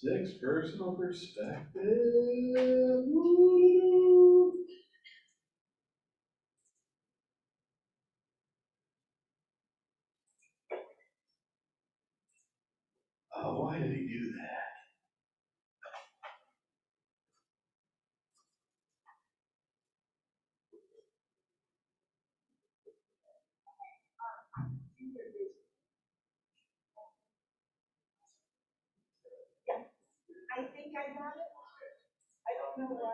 6 personal perspective. Woo. Oh, why did he do that? I think I got it. I don't know why.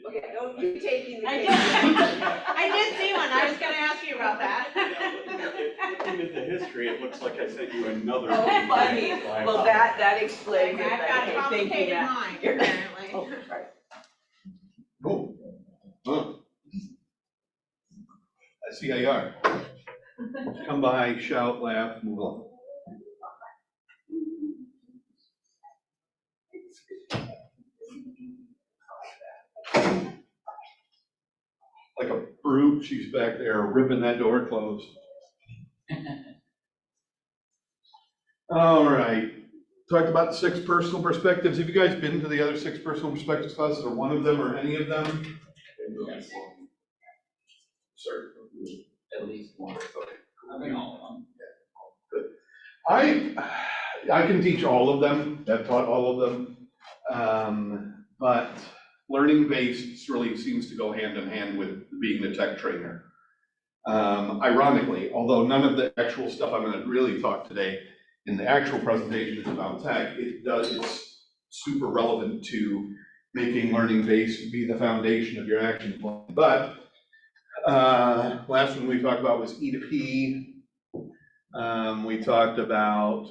Okay, don't you taking the cake. I did see one, I was gonna ask you about that. Looking at the history, it looks like I sent you another. Oh, funny. Well, that explains it. I've got Thank you, complicated Matt. mind, apparently. Oh, sorry. Oh, huh. I see how you are. Come by, shout, laugh, move on. Like a brute, she's back there ripping that door closed. All right, talked about 6 personal perspectives. Have you guys been to the other 6 personal perspectives classes, or one of them, or any of them? Yes. Sir. At least one. I've been all of them. Good. I can teach all of them. I've taught all of them. But learning-based really seems to go hand in hand with being the tech trainer. Ironically, although none of the actual stuff I'm going to really talk today in the actual presentation is about tech, it's super relevant to making learning-based be the foundation of your action plan. But last one we talked about was E to P. We talked about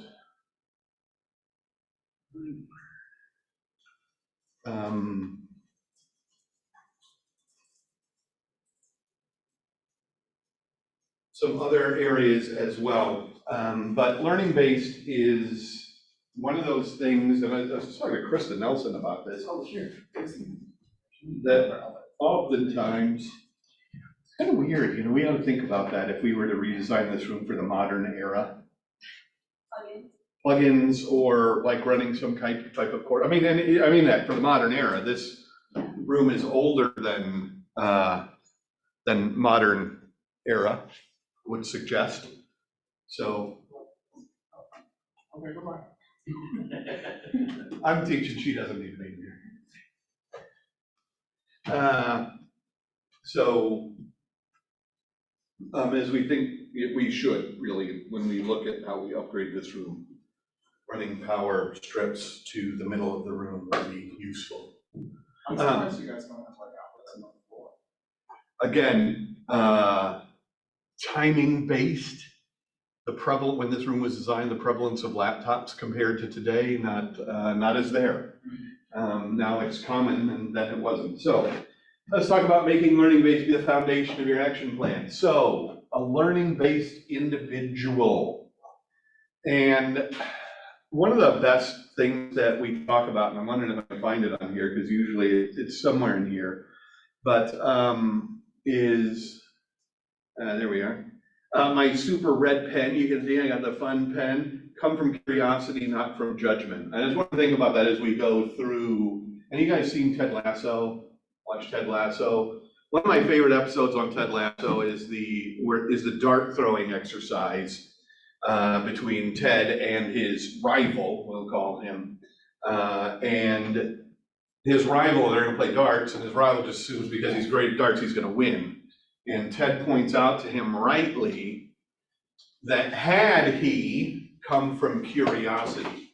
some other areas as well. But learning-based is one of those things, and I was talking to Krista Nelson about this. Oh, sure. That oftentimes, it's kind of weird, you know, we ought to think about that if we were to redesign this room for the modern era. Plugins or like running some type of course. I mean that for the modern era, this room is older than modern era would suggest. So. Okay, goodbye. I'm teaching, she doesn't need to be here. As we think, we should really, when we look at how we upgrade this room, running power strips to the middle of the room would be useful. I'm surprised you guys don't have like outlets on the floor. Again, timing based. When this room was designed, the prevalence of laptops compared to today, not as there. Now it's common, and then it wasn't. So let's talk about making learning-based be the foundation of your action plan. So a learning-based individual. And one of the best things that we talk about, and I'm wondering if I can find it on here, because usually it's somewhere in here, but there we are. My super red pen, you can see I got the fun pen, come from curiosity, not from judgment. And I just want to think about that as we go through. And you guys seen Ted Lasso? Watch Ted Lasso. One of my favorite episodes on Ted Lasso is the dart throwing exercise between Ted and his rival, we'll call him. And his rival, they're going to play darts, and his rival just assumes because he's great at darts, he's going to win. And Ted points out to him rightly that had he come from curiosity,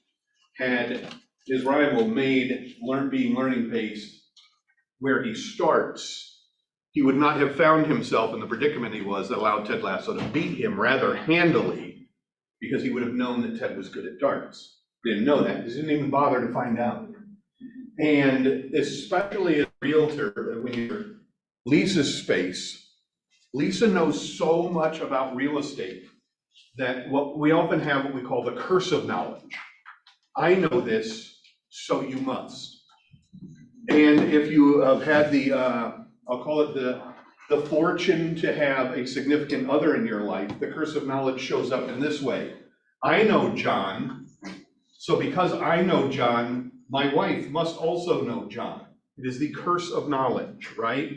had his rival made being learning-based where he starts, he would not have found himself in the predicament he was that allowed Ted Lasso to beat him rather handily, because he would have known that Ted was good at darts. He didn't know that, he didn't even bother to find out. And especially as a realtor, when you're Lisa's space, Lisa knows so much about real estate that we often have what we call the curse of knowledge. I know this, so you must. And if you have had I'll call it the fortune to have a significant other in your life, the curse of knowledge shows up in this way. I know John, so because I know John, my wife must also know John. It is the curse of knowledge, right?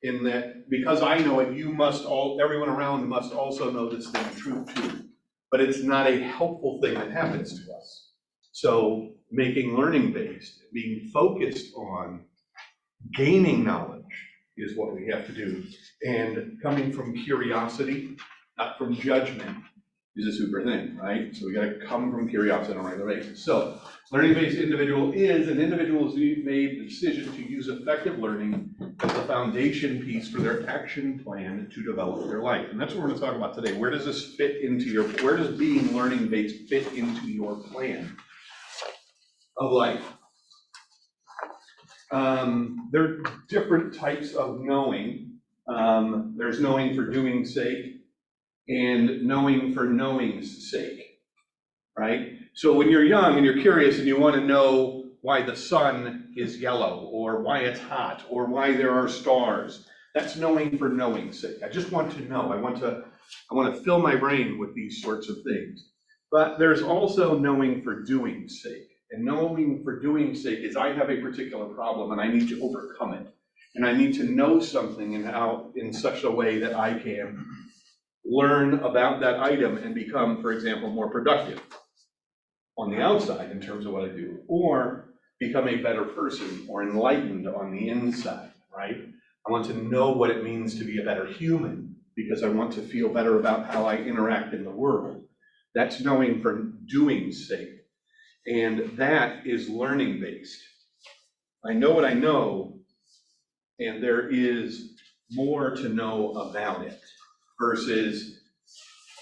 In that, because I know it, everyone around must also know this thing true too. But it's not a helpful thing that happens to us. So making learning-based, being focused on gaining knowledge is what we have to do. And coming from curiosity, not from judgment, is a super thing, right? So we gotta come from curiosity on a regular basis. So learning-based individual is an individual who's made the decision to use effective learning as a foundation piece for their action plan to develop their life. And that's what we're gonna talk about today. Where does this fit into where does being learning-based fit into your plan of life? There are different types of knowing. There's knowing for doing's sake and knowing for knowing's sake, right? So when you're young and you're curious and you want to know why the sun is yellow or why it's hot or why there are stars, that's knowing for knowing's sake. I just want to know. I want to fill my brain with these sorts of things. But there's also knowing for doing's sake. And knowing for doing's sake is I have a particular problem and I need to overcome it. And I need to know something in such a way that I can learn about that item and become, for example, more productive on the outside in terms of what I do, or become a better person or enlightened on the inside, right? I want to know what it means to be a better human because I want to feel better about how I interact in the world. That's knowing for doing's sake. And that is learning based. I know what I know, and there is more to know about it versus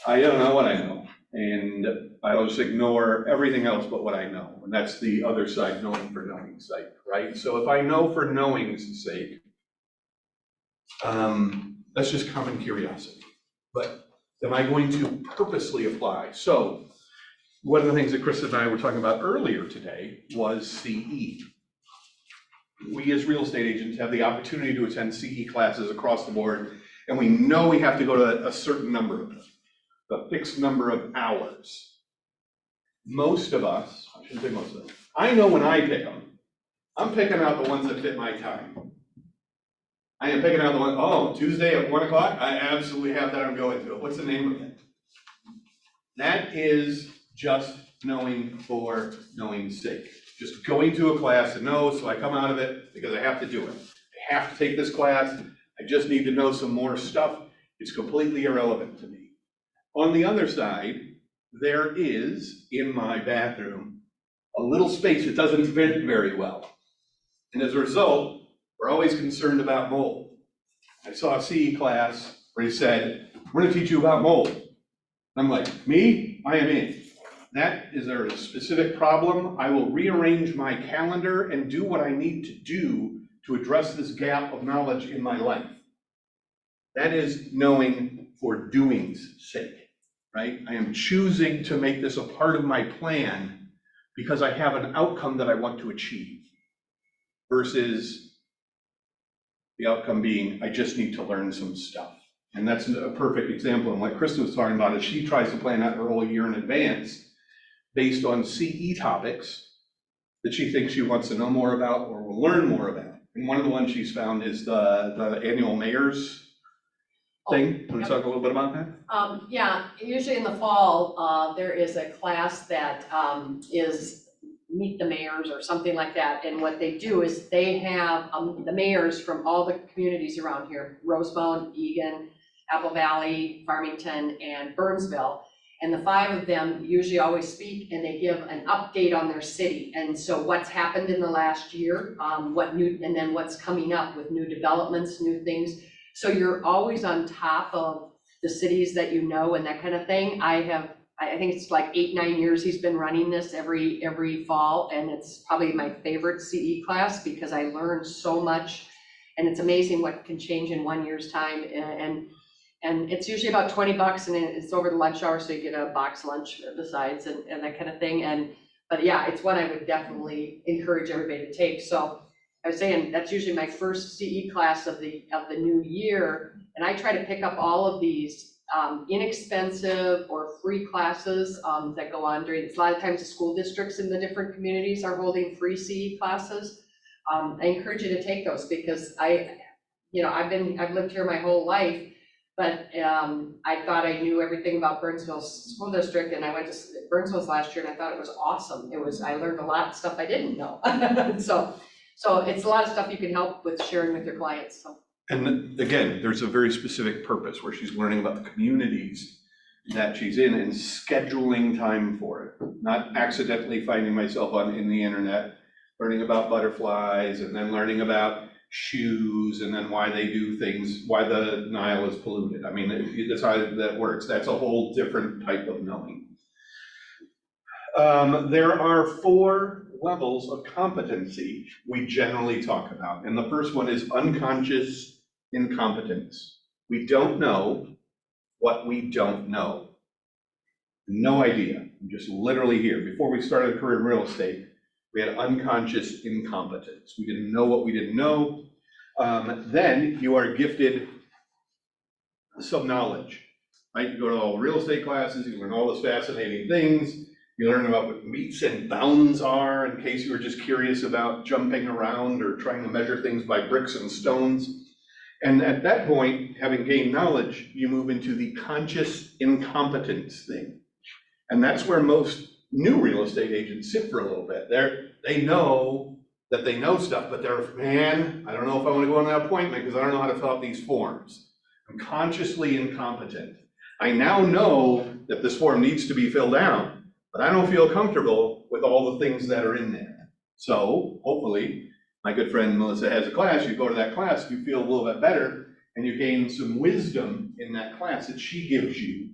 I don't know what I know, and I'll just ignore everything else but what I know. And that's the other side, knowing for knowing's sake, right? So if I know for knowing's sake, that's just common curiosity. But am I going to purposely apply? So one of the things that Chris and I were talking about earlier today was CE. We as real estate agents have the opportunity to attend CE classes across the board, and we know we have to go to a certain number of them, a fixed number of hours. Most of us, I shouldn't say most of them, I know when I pick them, I'm picking out the ones that fit my time. I am picking out the one, oh, Tuesday at 1 o'clock, I absolutely have that, I'm going to it. What's the name of it? That is just knowing for knowing's sake. Just going to a class to know, so I come out of it because I have to do it. I have to take this class. I just need to know some more stuff. It's completely irrelevant to me. On the other side, there is, in my bathroom, a little space that doesn't vent very well. And as a result, we're always concerned about mold. I saw a CE class where he said, we're gonna teach you about mold. And I'm like, me? I am in. That is a specific problem. I will rearrange my calendar and do what I need to do to address this gap of knowledge in my life. That is knowing for doing's sake, right? I am choosing to make this a part of my plan because I have an outcome that I want to achieve versus the outcome being, I just need to learn some stuff. And that's a perfect example. And what Krista was talking about is she tries to plan out her whole year in advance based on CE topics that she thinks she wants to know more about or will learn more about. And one of the ones she's found is the annual mayor's thing. Want to talk a little bit about that? Yeah, usually in the fall, there is a class that is Meet the Mayors or something like that. And what they do is they have the mayors from all the communities around here, Rosebud, Egan, Apple Valley, Farmington, and Burnsville. And the 5 of them usually always speak and they give an update on their city. And so what's happened in the last year, and then what's coming up with new developments, new things. So you're always on top of the cities that you know and that kind of thing. I think it's like 8-9 years he's been running this every fall, and it's probably my favorite CE class because I learned so much, and it's amazing what can change in 1 year's time. And it's usually about $20, and it's over the lunch hour, so you get a box lunch besides and that kind of thing. But yeah, it's one I would definitely encourage everybody to take. So I was saying, that's usually my first CE class of the new year, and I try to pick up all of these inexpensive or free classes that go on during, a lot of times the school districts in the different communities are holding free CE classes. I encourage you to take those because I've lived here my whole life, but I thought I knew everything about Burnsville School District, and I went to Burnsville's last year and I thought it was awesome. I learned a lot of stuff I didn't know. So it's a lot of stuff you can help with sharing with your clients, so. And again, there's a very specific purpose where she's learning about the communities that she's in and scheduling time for it, not accidentally finding myself in the internet, learning about butterflies and then learning about shoes and then why they do things, why the Nile is polluted. I mean, that's how that works. That's a whole different type of knowing. There are 4 levels of competency we generally talk about. And the first one is unconscious incompetence. We don't know what we don't know. No idea. I'm just literally here. Before we started a career in real estate, we had unconscious incompetence. We didn't know what we didn't know. Then you are gifted some knowledge, right? You go to all real estate classes, you learn all those fascinating things. You learn about what meets and bounds are in case you were just curious about jumping around or trying to measure things by bricks and stones. And at that point, having gained knowledge, you move into the conscious incompetence thing. And that's where most new real estate agents sit for a little bit. They know that they know stuff, but man, I don't know if I want to go on that appointment because I don't know how to fill out these forms. I'm consciously incompetent. I now know that this form needs to be filled out, but I don't feel comfortable with all the things that are in there. So hopefully, my good friend Melissa has a class, you go to that class, you feel a little bit better, and you gain some wisdom in that class that she gives you,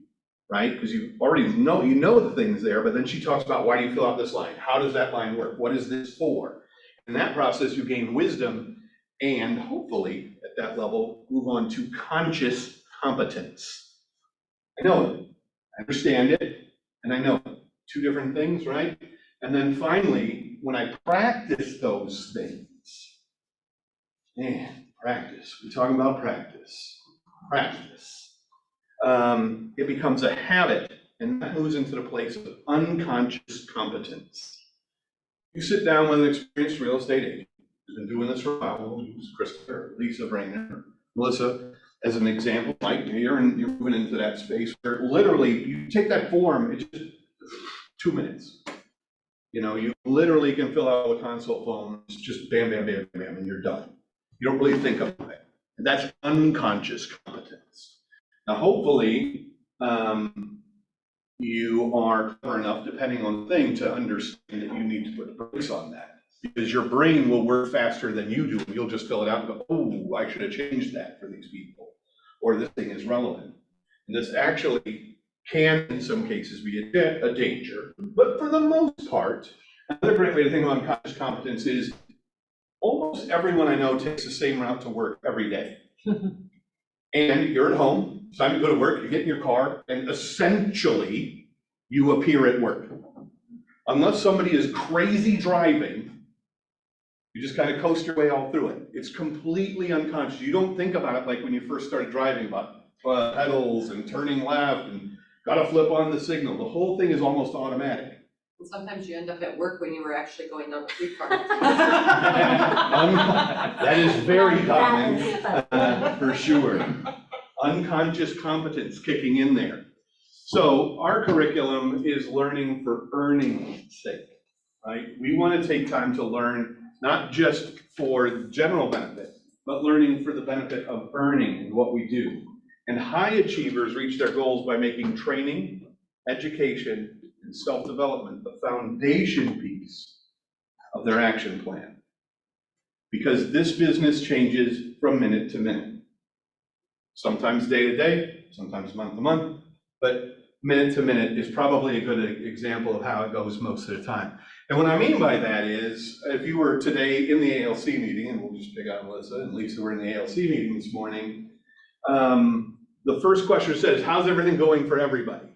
right? Because you already know the things there, but then she talks about why do you fill out this line? How does that line work? What is this for? In that process, you gain wisdom and hopefully at that level, move on to conscious competence. I know it, I understand it, and I know it. 2 different things, right? And then finally, when I practice those things, practice, we're talking about practice, it becomes a habit, and that moves into the place of unconscious competence. You sit down with an experienced real estate agent who's been doing this for a while, who's Christopher, Lisa Brainer, Melissa, as an example, Mike, you're moving into that space where literally you take that form, it's just 2 minutes. You literally can fill out a consult form, it's just bam, bam, bam, bam, and you're done. You don't really think about it. And that's unconscious competence. Now, hopefully, you are clever enough, depending on the thing, to understand that you need to put brakes on that. Because your brain will work faster than you do. You'll just fill it out and go, oh, I should have changed that for these people. Or this thing is relevant. And this actually can, in some cases, be a danger. But for the most part, another great way to think about unconscious competence is almost everyone I know takes the same route to work every day. And you're at home, it's time to go to work, you get in your car, and essentially, you appear at work. Unless somebody is crazy driving, you just kind of coast your way all through it. It's completely unconscious. You don't think about it like when you first started driving, about pedals and turning left and gotta flip on the signal. The whole thing is almost automatic. And sometimes you end up at work when you were actually going down the streetcar. That is very common, for sure. Unconscious competence kicking in there. So our curriculum is learning for earning's sake, right? We want to take time to learn, not just for general benefit, but learning for the benefit of earning in what we do. And high achievers reach their goals by making training, education, and self-development the foundation piece of their action plan. Because this business changes from minute to minute. Sometimes day to day, sometimes month to month, but minute to minute is probably a good example of how it goes most of the time. And what I mean by that is, if you were today in the ALC meeting, and we'll just pick out Melissa and Lisa were in the ALC meeting this morning, the first question says, how's everything going for everybody?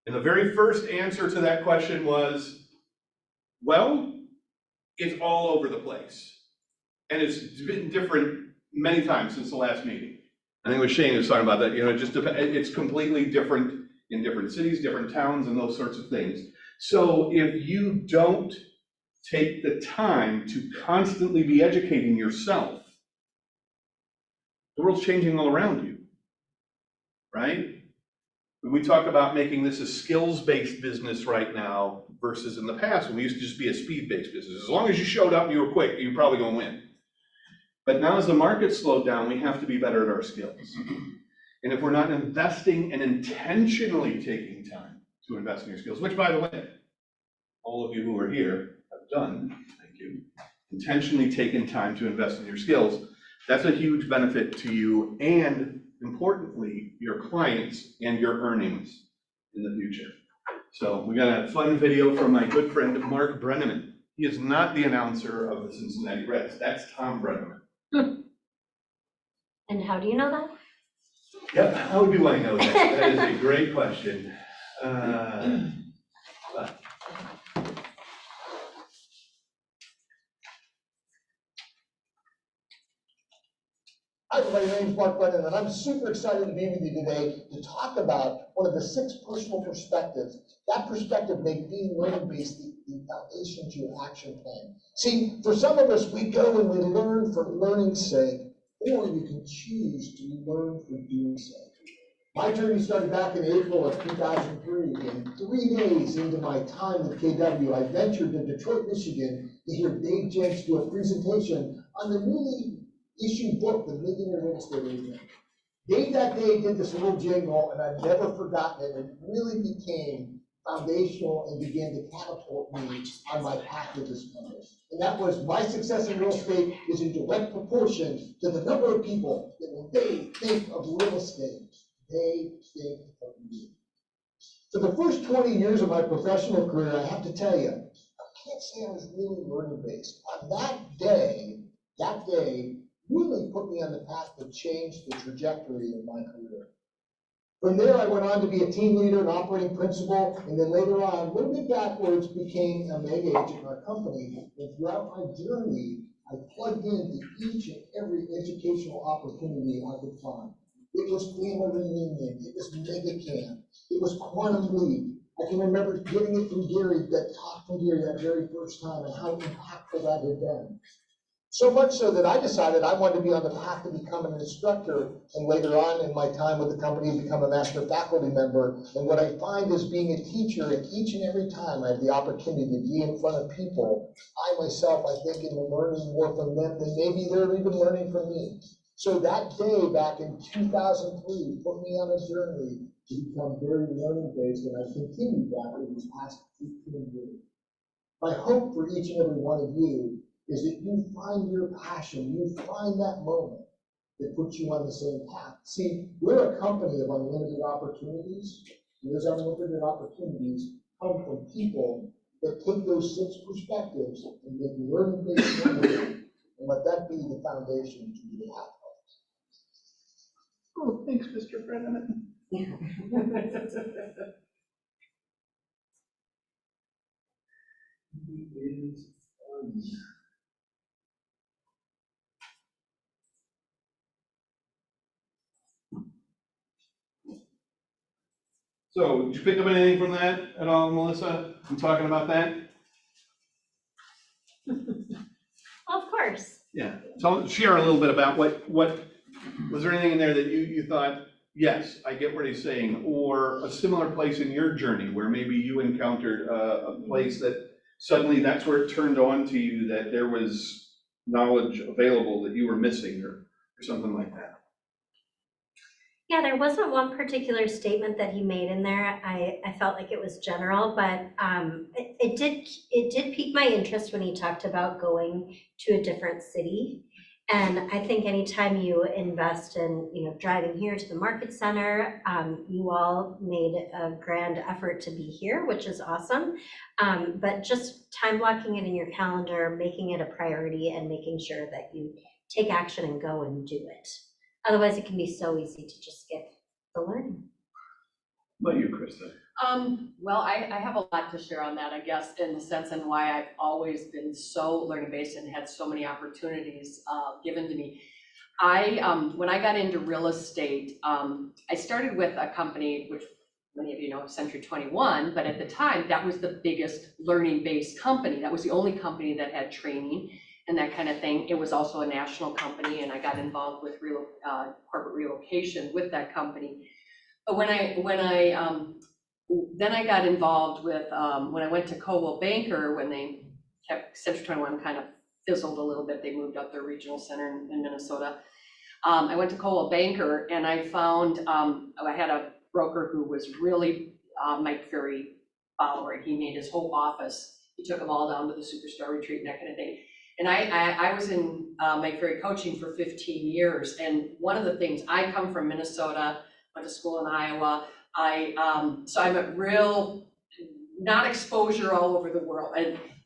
And the very first answer to that question was, well, it's all over the place. And it's been different many times since the last meeting. I think what Shane was talking about that, it just depends, it's completely different in different cities, different towns, and those sorts of things. So if you don't take the time to constantly be educating yourself, the world's changing all around you, right? When we talk about making this a skills-based business right now versus in the past, when we used to just be a speed-based business. As long as you showed up and you were quick, you're probably gonna win. But now as the market slowed down, we have to be better at our skills. And if we're not investing and intentionally taking time to invest in your skills, which by the way, all of you who are here have done, thank you, intentionally taken time to invest in your skills, that's a huge benefit to you and importantly, your clients and your earnings in the future. So we got a fun video from my good friend, Mark Brenneman. He is not the announcer of the Cincinnati Reds, that's Tom Brenneman. And how do you know that? Yep, how do I know that? That is a great question. Hi, my name's Mark Brennan, and I'm super excited to be with you today to talk about one of the 6 personal perspectives. That perspective made being learning-based the foundation to your action plan. See, for some of us, we go and we learn for learning's sake, or you can choose to learn for doing sake. My journey started back in April of 2003, and 3 days into my time with KW, I ventured to Detroit, Michigan to hear Dave Jenks do a presentation on the newly issued book, The Millionaire Real Estate Agent. Dave that day did this little jingle, and I've never forgotten it. It really became foundational and began to catapult me on my path to this purpose. And that was, my success in real estate is in direct proportion to the number of people that when they think of real estate, they think of me. For the first 20 years of my professional career, I have to tell you, I can't say I was really learning based. On that day really put me on the path to change the trajectory of my career. From there, I went on to be a team leader and operating principal, and then later on, a little bit backwards, became a mega agent in our company. And throughout my journey, I plugged into each and every educational opportunity I could find. It was family reunion, it was mega camp, it was quantum leap. I can remember getting it from Gary, that talk from Gary that very first time, and how impactful that had been. So much so that I decided I wanted to be on the path to become an instructor, and later on in my time with the company, become a master faculty member. And what I find is being a teacher, and each and every time I have the opportunity to be in front of people, I myself, I think, am learning more from them than maybe they're even learning from me. So that day back in 2003 put me on a journey to become very learning-based, and I've continued that for these past 15 years. My hope for each and every one of you is that you find your passion, you find that moment that puts you on the same path. See, we're a company of unlimited opportunities, and those unlimited opportunities come from people that take those 6 perspectives and make learning-based learning, and let that be the foundation to the path. Oh, thanks, Mr. Brennan. So, did you pick up anything from that at all, Melissa? I'm talking about that? Of course. Yeah, so share a little bit about what was there anything in there that you thought, yes, I get what he's saying, or a similar place in your journey where maybe you encountered a place that suddenly that's where it turned on to you, that there was knowledge available that you were missing or something like that? Yeah, there wasn't one particular statement that he made in there. I felt like it was general, but it did pique my interest when he talked about going to a different city. And I think anytime you invest in, driving here to the market center, you all made a grand effort to be here, which is awesome. But just time blocking it in your calendar, making it a priority, and making sure that you take action and go and do it. Otherwise, it can be so easy to just skip the learning. What about you, Krista? Well, I have a lot to share on that, I guess, in the sense and why I've always been so learning-based and had so many opportunities given to me. When I got into real estate, I started with a company, which many of you know, Century 21, but at the time, that was the biggest learning-based company. That was the only company that had training and that kind of thing. It was also a national company, and I got involved with corporate relocation with that company. But then I got involved with, when I went to Coldwell Banker, when they kept, Century 21 kind of fizzled a little bit, they moved up their regional center in Minnesota. I went to Coldwell Banker and I found, I had a broker who was really Mike Ferry follower. He made his whole office, he took them all down to the Superstar Retreat and that kind of thing. And I was in Mike Ferry coaching for 15 years. And one of the things, I come from Minnesota, went to school in Iowa. So I'm a real, not exposure all over the world,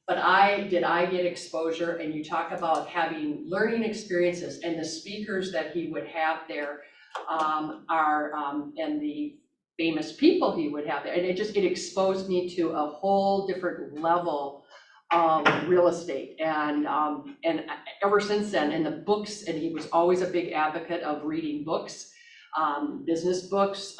but I get exposure, and you talk about having learning experiences, and the speakers that he would have there and the famous people he would have there, and it exposed me to a whole different level of real estate, and ever since then, and the books, and he was always a big advocate of reading books. Business books,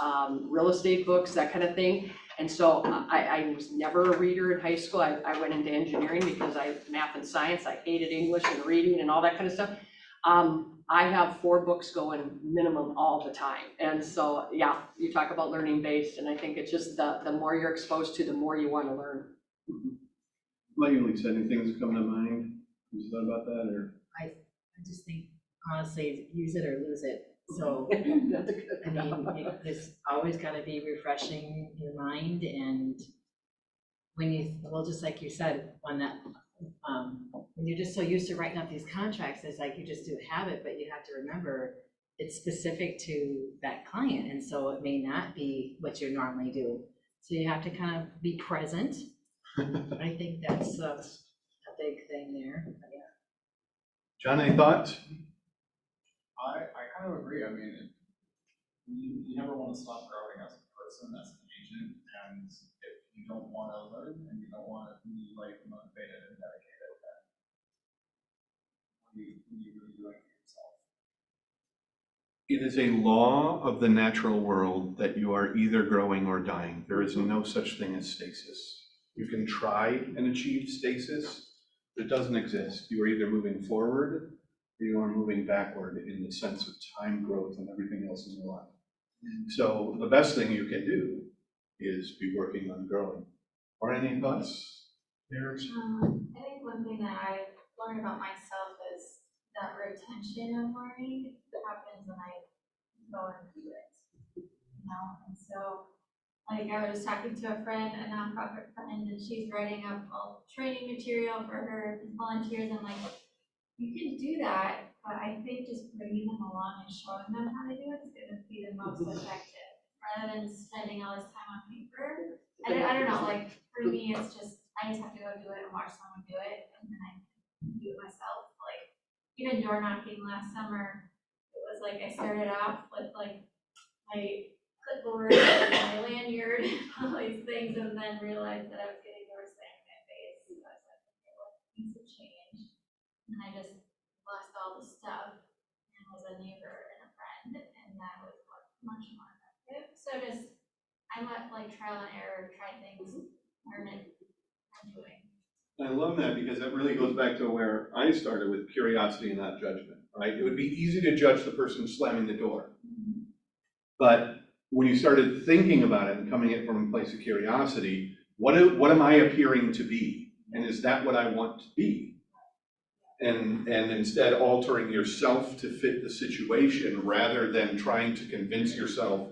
real estate books, that kind of thing. And so I was never a reader in high school. I went into engineering because math and science, I hated English and reading and all that kind of stuff. I have 4 books going minimum all the time. And so, yeah, you talk about learning based, and I think it's just the more you're exposed to, the more you want to learn. Like you, Lisa, any things that come to mind? Have you thought about that, or? I just think, honestly, use it or lose it. So, That's a good I mean, it's always got to be refreshing your mind, and when well, just like you said, when you're just so used to writing up these contracts, it's like you just do habit, but you have to remember it's specific to that client, and so it may not be what you normally do. So you have to kind of be present. I think that's a big thing there. But yeah. John, any thoughts? I kind of agree. I mean, you never want to stop growing as a person, as an agent, and if you don't want to learn and you don't want to be like motivated and dedicated, then what are you really doing for yourself? It is a law of the natural world that you are either growing or dying. There is no such thing as stasis. You can try and achieve stasis, but it doesn't exist. You are either moving forward or you are moving backward in the sense of time, growth, and everything else in your life. So the best thing you can do is be working on growing. Or any thoughts? I think one thing that I've learned about myself is that retention of learning happens when I go and do it, and so, like, I was talking to a friend, a nonprofit friend, and she's writing up all training material for her volunteers, and like, you can do that, but I think just bringing them along and showing them how to do it is gonna be the most effective, rather than spending all this time on paper. I don't know, like, for me, it's just, I just have to go do it and watch someone do it, and then I can do it myself. Like, even door knocking last summer, it was like, I started off with like my clipboard and my lanyard, all these things, and then realized that I was getting doors banged in my face. So I was like, okay, what needs to change? And I just lost all the stuff and was a neighbor and a friend, and that was much more effective. So just, I let like trial and error, try things, learn it, and doing. I love that because that really goes back to where I started with curiosity and not judgment, right? It would be easy to judge the person slamming the door. But when you started thinking about it and coming in from a place of curiosity, what am I appearing to be? And is that what I want to be? And instead altering yourself to fit the situation rather than trying to convince yourself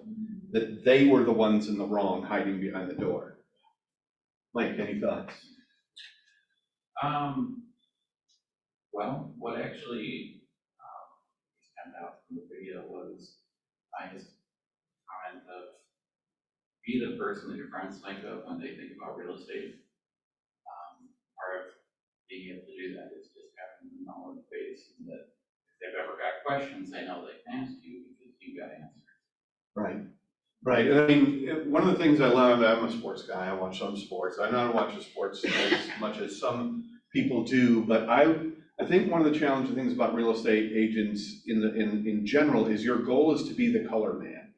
that they were the ones in the wrong hiding behind the door. Mike, any thoughts? Well, what actually stand out from the video was his comment of be the person that your friends think of when they think about real estate. Part of being able to do that is just having the knowledge base, and that if they've ever got questions, they know they can ask you because you got answers. Right. Right, and I mean, one of the things I love, I'm a sports guy, I watch some sports, I don't watch the sports as much as some people do, but I think one of the challenging things about real estate agents in general is your goal is to be the color man.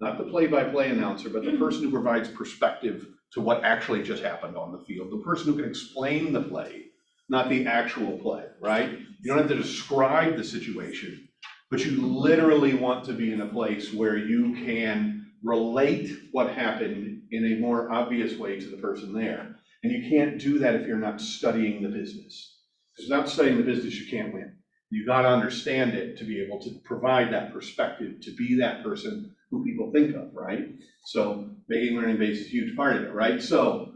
Not the play-by-play announcer, but the person who provides perspective to what actually just happened on the field, the person who can explain the play, not the actual play, right? You don't have to describe the situation, but you literally want to be in a place where you can relate what happened in a more obvious way to the person there. And you can't do that if you're not studying the business. Because without studying the business, you can't win. You gotta understand it to be able to provide that perspective, to be that person who people think of, right? So making learning based is a huge part of it, right? So,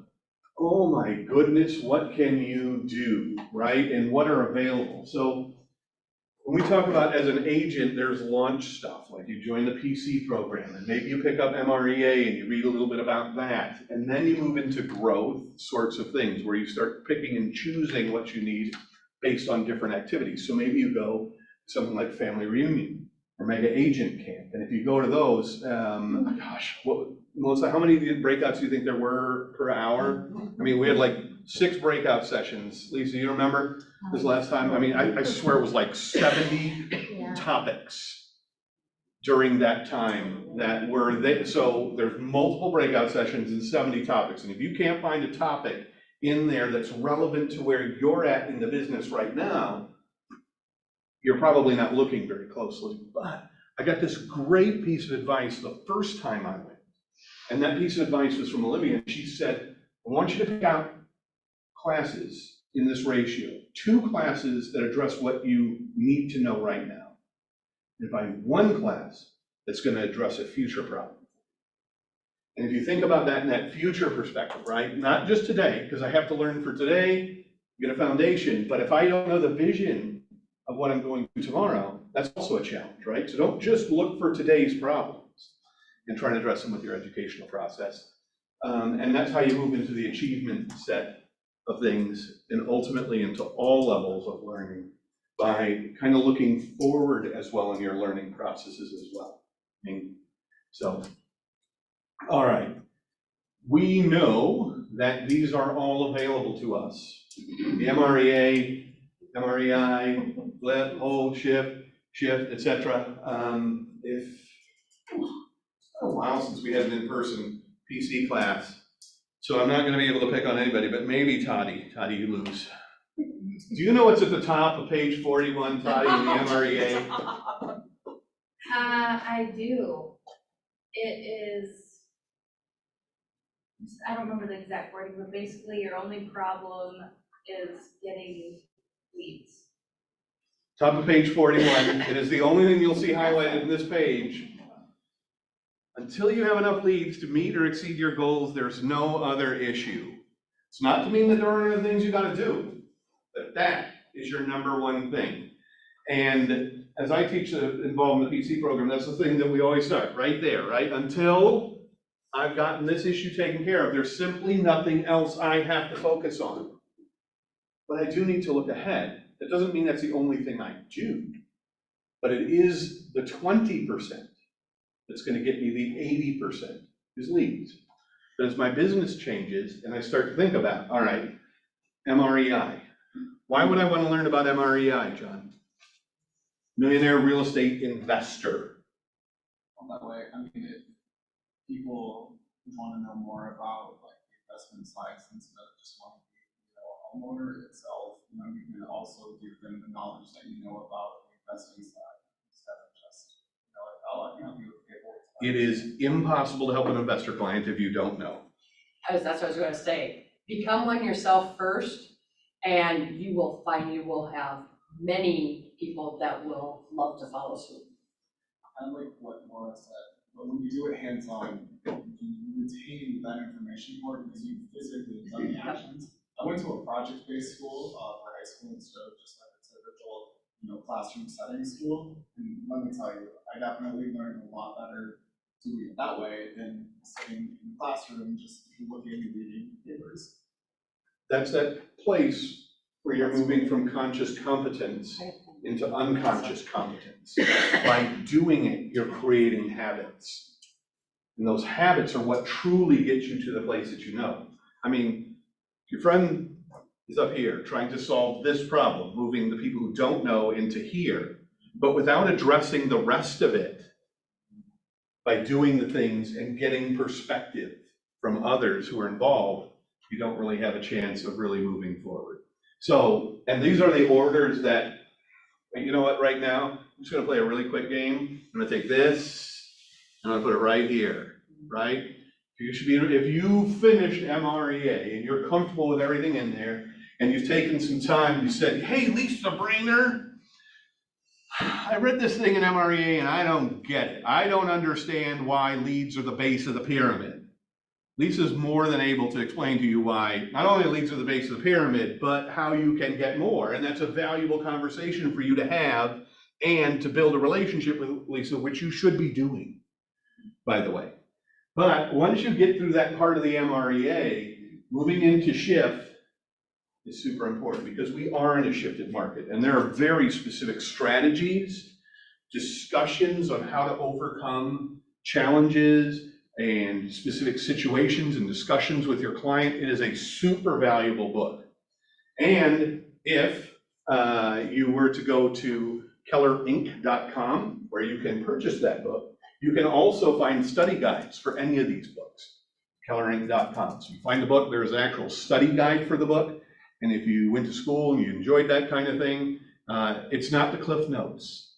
oh my goodness, what can you do, right? And what are available? So when we talk about as an agent, there's launch stuff, like you join the PC program, and maybe you pick up MREA and you read a little bit about that. And then you move into growth sorts of things, where you start picking and choosing what you need based on different activities. So maybe you go something like family reunion or mega agent camp. And if you go to those, Melissa, how many breakouts do you think there were per hour? I mean, we had like 6 breakout sessions. Lisa, you remember this last time? I mean, I swear it was like 70 topics during that time that were there. So there's multiple breakout sessions and 70 topics. And if you can't find a topic in there that's relevant to where you're at in the business right now, you're probably not looking very closely. But I got this great piece of advice the first time I went. And that piece of advice was from Olivia, and she said, I want you to pick out classes in this ratio, 2 classes that address what you need to know right now, and find 1 class that's going to address a future problem. And if you think about that in that future perspective, right, not just today, because I have to learn for today, get a foundation, but if I don't know the vision of what I'm going to tomorrow, that's also a challenge, right? So don't just look for today's problems and try and address them with your educational process. And that's how you move into the achievement set of things and ultimately into all levels of learning by kind of looking forward as well in your learning processes as well. So, all right. We know that these are all available to us. The MREA, MREI, let, hold, shift, etc. It's been a while since we had an in-person PC class, so I'm not going to be able to pick on anybody, but maybe Toddy, you lose. Do you know what's at the top of page 41, Toddy, in the MREA? I do. It is, I don't remember the exact wording, but basically your only problem is getting leads. Top of page 41, it is the only thing you'll see highlighted in this page. Until you have enough leads to meet or exceed your goals, there's no other issue. It's not to mean that there aren't other things you gotta do, but that is your number one thing. And as I teach involved in the PC program, that's the thing that we always start, right there, right? Until I've gotten this issue taken care of, there's simply nothing else I have to focus on. But I do need to look ahead. That doesn't mean that's the only thing I do, but it is the 20% that's gonna get me the 80% is leads. But as my business changes and I start to think about, all right, MREI. Why would I wanna learn about MREI, John? Millionaire real estate investor. Well, that way, I mean, if people wanna know more about like the investment side, instead of just wanting to be, a homeowner itself, you can also give them the knowledge that you know about the investing side, instead of just, like, oh, I can help you with paperwork. It is impossible to help an investor client if you don't know. That's what I was gonna say. Become one yourself first, and you will find you will have many people that will love to follow suit. Kind of like what Laura said, but when you do it hands-on, you retain that information more because you physically done the actions. I went to a project-based school for high school instead of just like a typical, classroom setting school. And let me tell you, I definitely learned a lot better doing it that way than sitting in the classroom just looking and reading papers. That's that place where you're moving from conscious competence into unconscious competence. By doing it, you're creating habits. And those habits are what truly get you to the place that you know. I mean, your friend is up here trying to solve this problem, moving the people who don't know into here, but without addressing the rest of it by doing the things and getting perspective from others who are involved, you don't really have a chance of really moving forward. So, and these are the orders that, you know what, right now, I'm just gonna play a really quick game. I'm gonna take this, and I'm gonna put it right here, right? You should be, if you finished MREA and you're comfortable with everything in there, and you've taken some time, you said, hey, Lisa Brainer, I read this thing in MREA and I don't get it. I don't understand why leads are the base of the pyramid. Lisa's more than able to explain to you why not only leads are the base of the pyramid, but how you can get more. And that's a valuable conversation for you to have and to build a relationship with Lisa, which you should be doing, by the way. But once you get through that part of the MREA, moving into shift is super important because we are in a shifted market and there are very specific strategies, discussions on how to overcome challenges and specific situations and discussions with your client. It is a super valuable book. And if you were to go to kellerinc.com, where you can purchase that book, you can also find study guides for any of these books, kellerinc.com. So you find the book, there's an actual study guide for the book. And if you went to school and you enjoyed that kind of thing, it's not the Cliff Notes,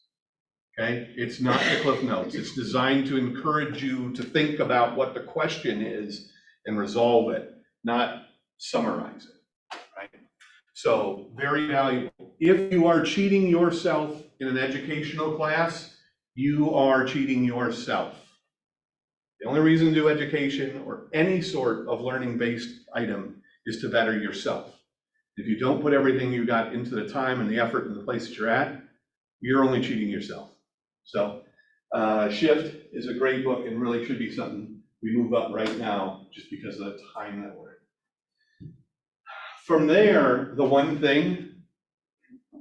okay? It's not the Cliff Notes. It's designed to encourage you to think about what the question is and resolve it, not summarize it, right? So very valuable. If you are cheating yourself in an educational class, you are cheating yourself. The only reason to do education or any sort of learning-based item is to better yourself. If you don't put everything you got into the time and the effort in the place that you're at, you're only cheating yourself. So Shift is a great book and really should be something we move up right now just because of the time that we're in. From there, The One Thing,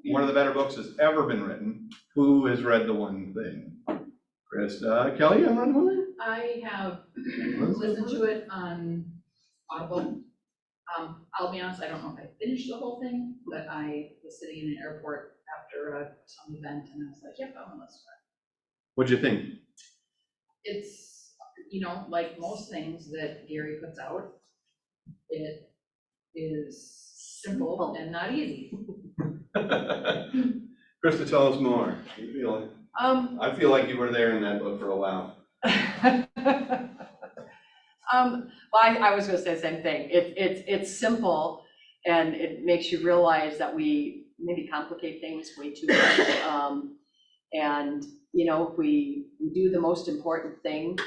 one of the better books that's ever been written. Who has read The One Thing? Krista, Kelly, I've read One Thing? I have listened to it on Audible. I'll be honest, I don't know if I finished the whole thing, but I was sitting in an airport after some event and I was like, yep, I'm gonna listen to it. What'd you think? It's, you know, like most things that Gary puts out, it is simple and not easy. Krista, tell us more. You feel like, I feel like you were there in that book for a while. Well, I was gonna say the same thing. It's simple and it makes you realize that we maybe complicate things way too much. And, you know, if we do the most important thing,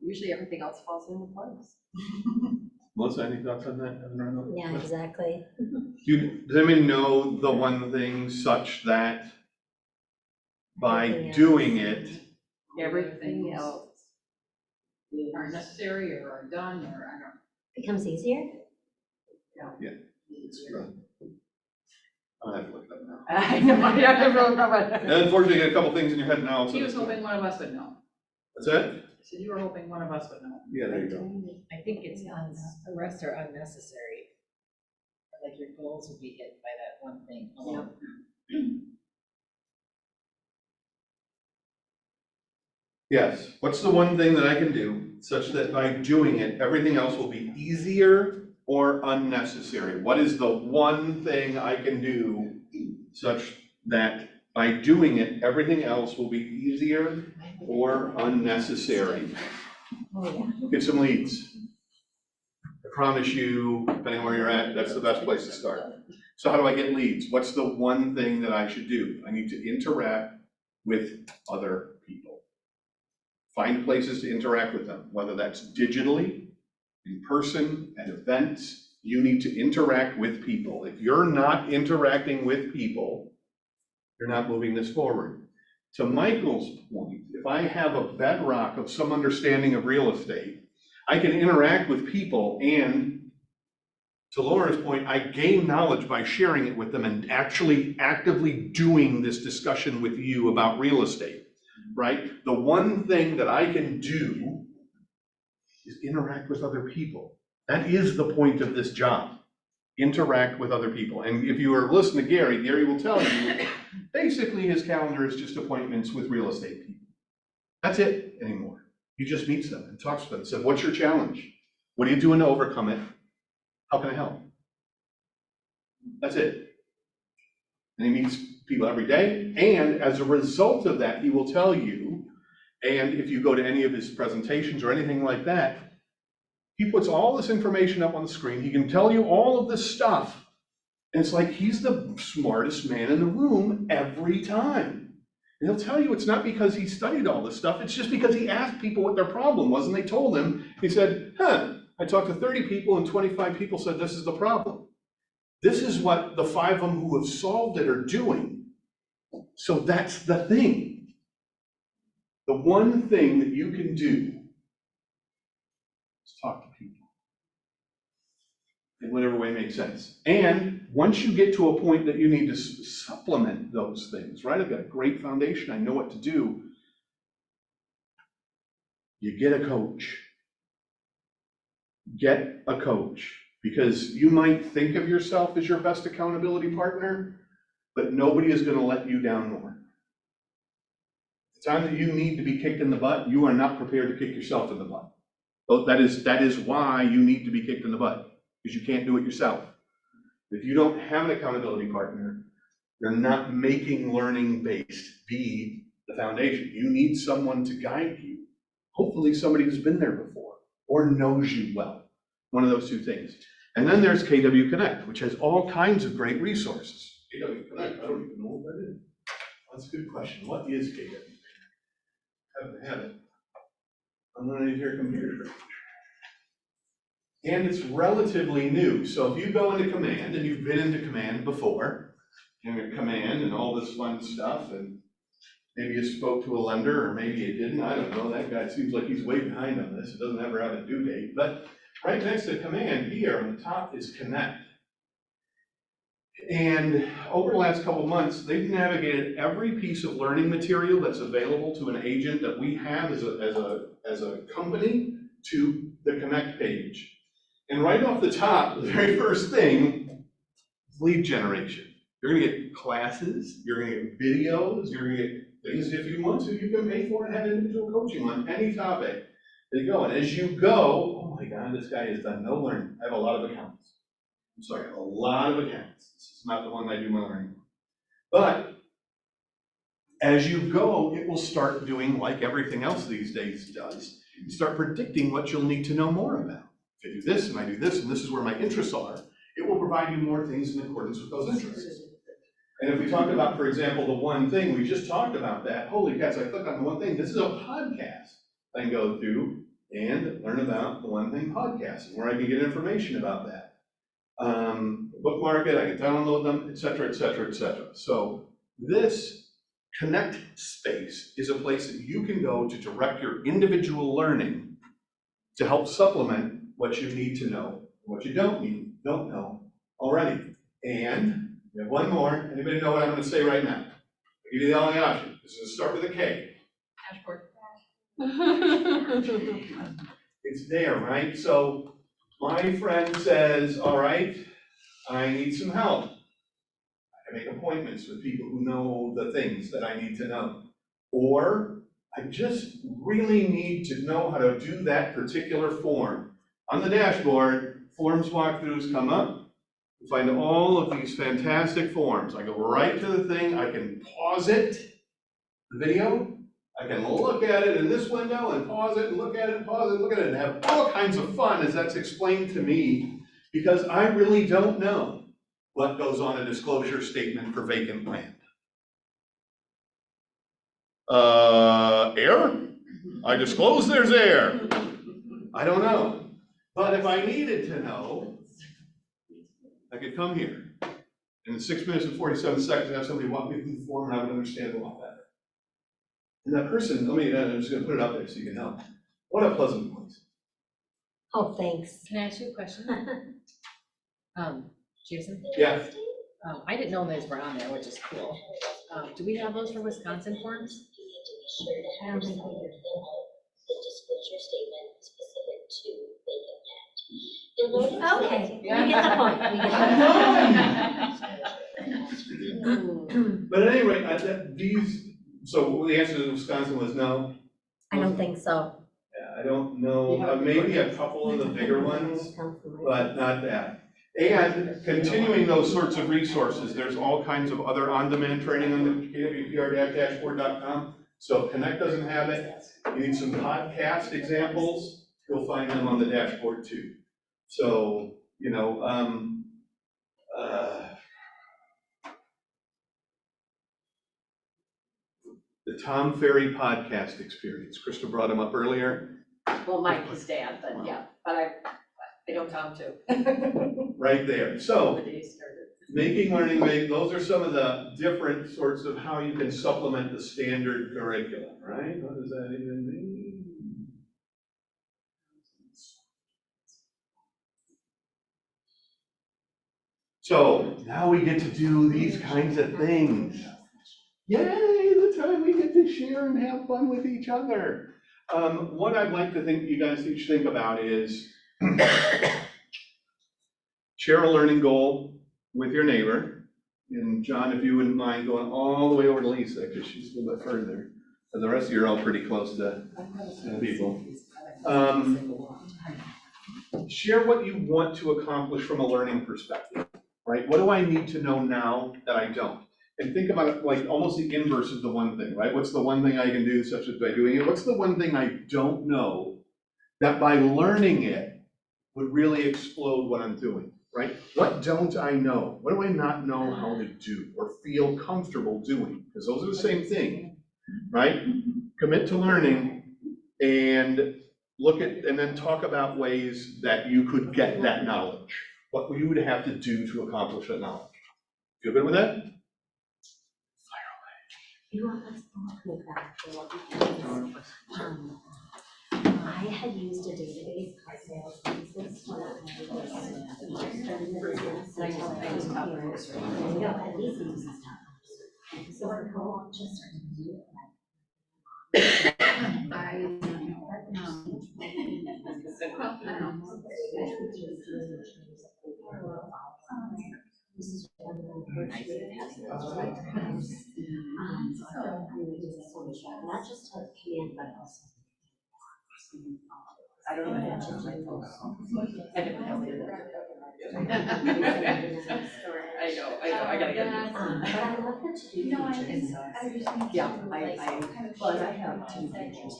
usually everything else falls into place. Melissa, any thoughts on that? Yeah, exactly. Does anyone know The One Thing such that by Everything doing it, Everything else Aren't necessary or are done or I don't. Becomes easier? I have to look it up now. I know, I don't really know about And unfortunately, you get a couple things in your head now. So He was hoping one of us would know. What's that? I said you were hoping one of us would know. Yeah, there you go. I think it's, the rest are unnecessary. Like your goals would be hit by that one thing alone. Yes, what's the one thing that I can do such that by doing it, everything else will be easier or unnecessary? What is the one thing I can do such that by doing it, everything else will be easier or unnecessary? Oh, yeah. Get some leads. I promise you, depending on where you're at, that's the best place to start. So how do I get leads? What's the one thing that I should do? I need to interact with other people. Find places to interact with them, whether that's digitally, in person, at events. You need to interact with people. If you're not interacting with people, you're not moving this forward. To Michael's point, if I have a bedrock of some understanding of real estate, I can interact with people, and to Laura's point, I gain knowledge by sharing it with them and actually actively doing this discussion with you about real estate. right? The one thing that I can do is interact with other people. That is the point of this job, interact with other people. And if you were listening to Gary, Gary will tell you, basically his calendar is just appointments with real estate people. That's it anymore. He just meets them and talks to them and said, what's your challenge? What are you doing to overcome it? How can I help? That's it. And he meets people every day, and as a result of that, he will tell you, and if you go to any of his presentations or anything like that, he puts all this information up on the screen. He can tell you all of this stuff. And it's like he's the smartest man in the room every time. And he'll tell you it's not because he studied all this stuff, it's just because he asked people what their problem was, and they told him. He said, I talked to 30 people and 25 people said this is the problem. This is what the 5 of them who have solved it are doing. So that's the thing. The one thing that you can do is talk to people in whatever way makes sense. And once you get to a point that you need to supplement those things, right? I've got a great foundation, I know what to do. You get a coach. Get a coach. Because you might think of yourself as your best accountability partner, but nobody is going to let you down more. The time that you need to be kicked in the butt, you are not prepared to kick yourself in the butt. But that is why you need to be kicked in the butt, because you can't do it yourself. If you don't have an accountability partner, you're not making learning-based be the foundation. You need someone to guide you. Hopefully somebody who's been there before or knows you well. One of those two things. And then there's KW Connect, which has all kinds of great resources. KW Connect, I don't even know what that is. That's a good question. What is KW Connect? I haven't had it. I'm not even your computer. And it's relatively new. So if you go into command, and you've been into command before, command and all this fun stuff, and maybe you spoke to a lender, or maybe you didn't, I don't know. That guy seems like he's way behind on this. It doesn't ever have a due date. But right next to command here on the top is connect. And over the last couple of months, they've navigated every piece of learning material that's available to an agent that we have as a company to the connect page. And right off the top, the very first thing is lead generation. You're gonna get classes, you're gonna get videos, you're gonna get things if you want to, you can pay for and have individual coaching on any topic. There you go, and as you go, oh my God, this guy has done no learning. I have a lot of accounts. I'm sorry, I have a lot of accounts. This is not the one I do my learning. But as you go, it will start doing like everything else these days does. You start predicting what you'll need to know more about. If I do this, and I do this, and this is where my interests are, it will provide you more things in accordance with those interests. And if we talk about, for example, the one thing, we just talked about that. Holy cats, I click on the one thing. This is a podcast I can go through and learn about the one thing podcast, and where I can get information about that. Bookmark it, I can download them, et cetera, et cetera, et cetera. So this connect space is a place that you can go to direct your individual learning to help supplement what you need to know, what you don't know already. And we have one more. Anybody know what I'm going to say right now? I'll give you the only option. This is going to start with a K. Dashboard. It's there, right? So my friend says, all right, I need some help. I make appointments with people who know the things that I need to know. Or I just really need to know how to do that particular form. On the dashboard, forms walkthroughs come up. You find all of these fantastic forms. I go right to the thing, I can pause it, the video, I can look at it in this window and pause it and look at it and pause it and look at it and have all kinds of fun as that's explained to me, because I really don't know what goes on a disclosure statement for vacant land. Air? I disclose there's air. I don't know. But if I needed to know, I could come here. And in 6 minutes and 47 seconds, have somebody walk me through the form and I would understand it a lot better. And that person, I'm just gonna put it out there so you can help. What a pleasant place. Oh, thanks. Can I ask you a question? Jason? Yeah. I didn't know those were on there, which is cool. Do we have those for Wisconsin forms? sure to have someone fill out the disclosure statement specific to vacant land. You'll notice. Okay, we get the point, we get the point. But at any rate, so the answer to Wisconsin was no? I don't think so. Yeah, I don't know, maybe a couple of the bigger ones, but not that. And continuing those sorts of resources, there's all kinds of other on-demand training on the kwpr-dashboard.com. So if Connect doesn't have it, you need some podcast examples, you'll find them on the dashboard too. So, you know, the Tom Ferry podcast experience, Krista brought him up earlier. Well, Mike, his dad, but yeah, but I don't Tom too. Right there, so. The day started. Making learning, those are some of the different sorts of how you can supplement the standard curriculum, right? What does that even mean? So now we get to do these kinds of things. Yay, the time we get to share and have fun with each other. What I'd like to think you guys each think about is share a learning goal with your neighbor. And John, if you wouldn't mind going all the way over to Lisa, because she's a little bit further. And the rest of you are all pretty close to people. Share what you want to accomplish from a learning perspective, right? What do I need to know now that I don't? And think about it like almost the inverse of the one thing, right? What's the one thing I can do such as by doing it? What's the one thing I don't know that by learning it would really explode what I'm doing? Right? What don't I know? What do I not know how to do or feel comfortable doing? Because those are the same thing, right? Commit to learning and look at, and then talk about ways that you could get that knowledge. What you would have to do to accomplish that knowledge. Feel good with that? Fire away. You want us to look back for what we can. I had used a database called Sales Census when I was starting the business. And I told my engineers, yeah, at least use this stuff. So we're going just starting to do it. This is one of the first years not just to command, but also. I don't know. I didn't know either. I know, I gotta get it. But I love that to do. Yeah, but I have two teachers.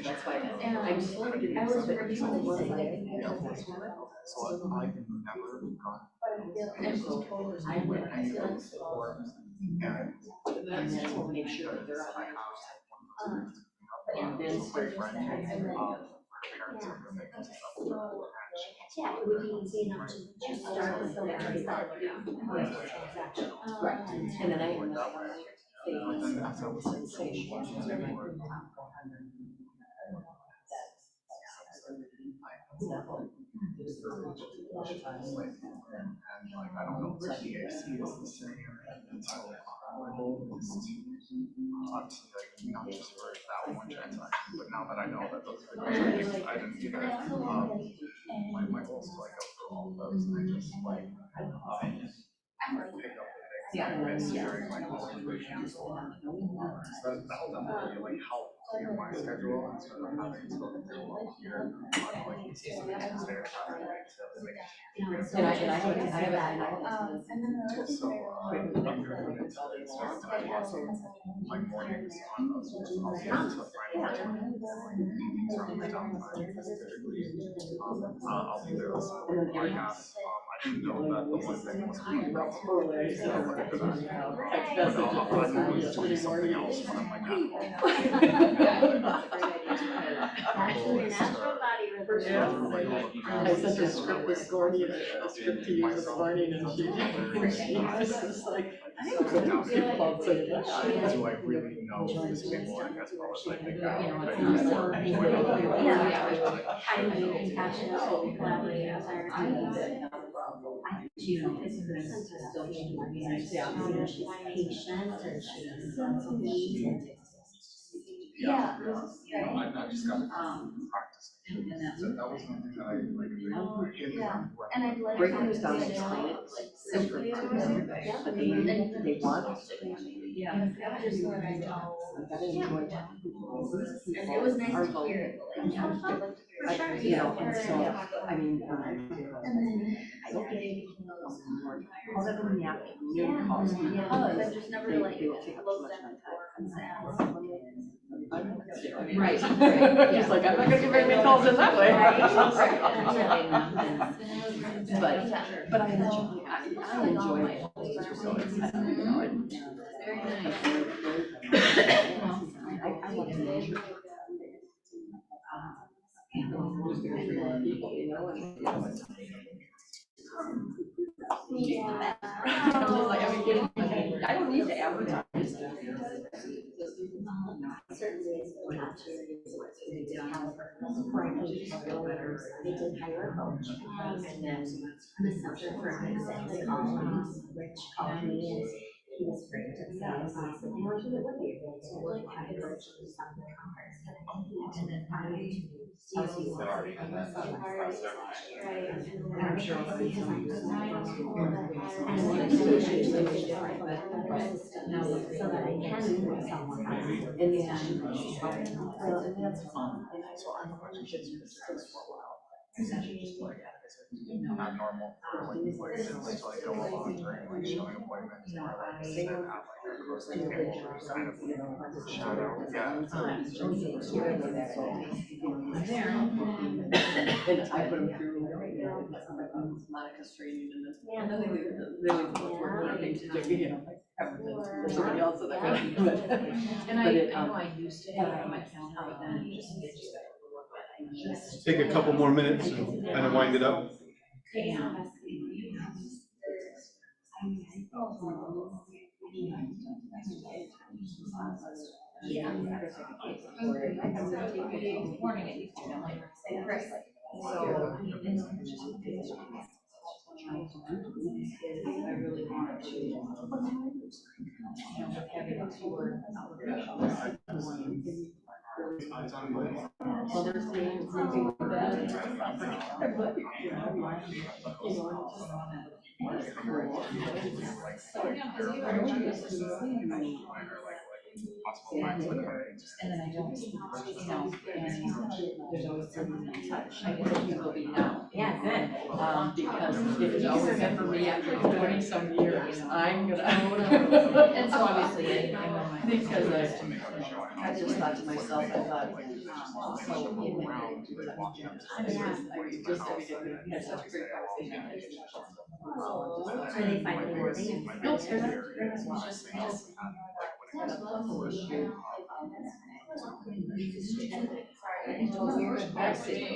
That's why I'm slowly getting. So I've never gone. And then we'll make sure that they're on. And then start parents are Yeah, it would be easy enough to start with the letters that. Right, and then I. That's how Sensation. I don't know where the AC is the same. And so my goal is to obviously not just for that one transaction, but now that I know that those are the things I didn't either. My goal is to go through all of those and I just pick up the things that I miss during my conversation. So that'll definitely help clear my schedule and sort of having spoken to a lot here, like, it's easy to stay on track, right, to make it. And I So, I'm doing it today, so I have lots of, like, mornings on those, so I'll get to find my time. Evenings are my downtime, typically, I'll do this podcast, I didn't know that the one thing was being about. But I'll do something else when I'm like at home. Actually, your natural body rhythm. I sent her a script this morning, a script to use this morning, and she was just like, I couldn't keep on saying that. Do I really know this anymore, I guess, well, as I think now. Highly compassionate, collaborating with our teams. She's patient and she's. Yeah, I just got practice. And that's. So that was something that I like. And I'd like. Breaking this down to explain it, different to everybody. I mean, they want us to. Yeah. Just so that I know. I gotta enjoy that. And it was nice to hear it, like, You know, and so, I mean, and then I I'll have them in the afternoon calls because I've just never they like will take up too looked much at of my it time. Right. Just like, I'm not gonna get very many calls in that way. But I enjoy it. So it's, I don't know, Very nice. I love the nature. People, you know, and, you know, it's. I'm just like, I don't need to advertise. Certainly, they did hire a coach, and then the summer for example, Rich called me and he was great to say, I said, well, he would be able to work on a coach to stop the conference, and then finally, They're already in that process. and I'm sure because I'm so that I can move someone else. And that's fun. And So I'm actually just for a while. Essentially just like, not normal for like appointments, to like go along during like showing appointments or like sit and have like a grocery table or kind of shout out, yeah. And I put them through, Monica's training and then they would both work on things to do, you know, like for somebody else that I could. And I But know I used to have it on my calendar, but then it just. Take a couple more minutes and kind of wind it up. Yeah. Morning. Right. So, I mean, it's just. I really want to, having a tour. Other things, something like that. And then I don't, you know, and there's always something I touch. I think you will be now. Yeah, good. Because it has always been for me, after 20-some years, I'm gonna. And so obviously, I know my. Because I just thought to myself, I thought, so, I just every day, we had such a great conversation. Are they finally moving? No, they're not, just.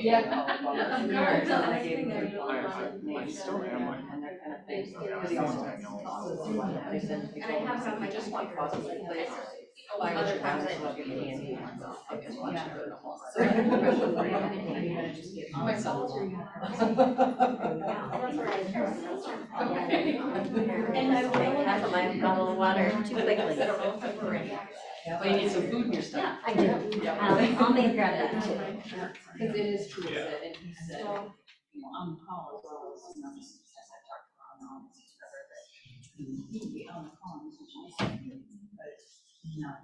Yeah. I still am like. I just want positive place. Other times I love you, candy. I just want you to know. Myself. And I will have my bottle of water too quickly. Well, you need some food in your stuff. I do. I'll make grab that too. Because it is true, and he said, you know, on call as well as, you know, just as I talked about, he'd be on the call, but not.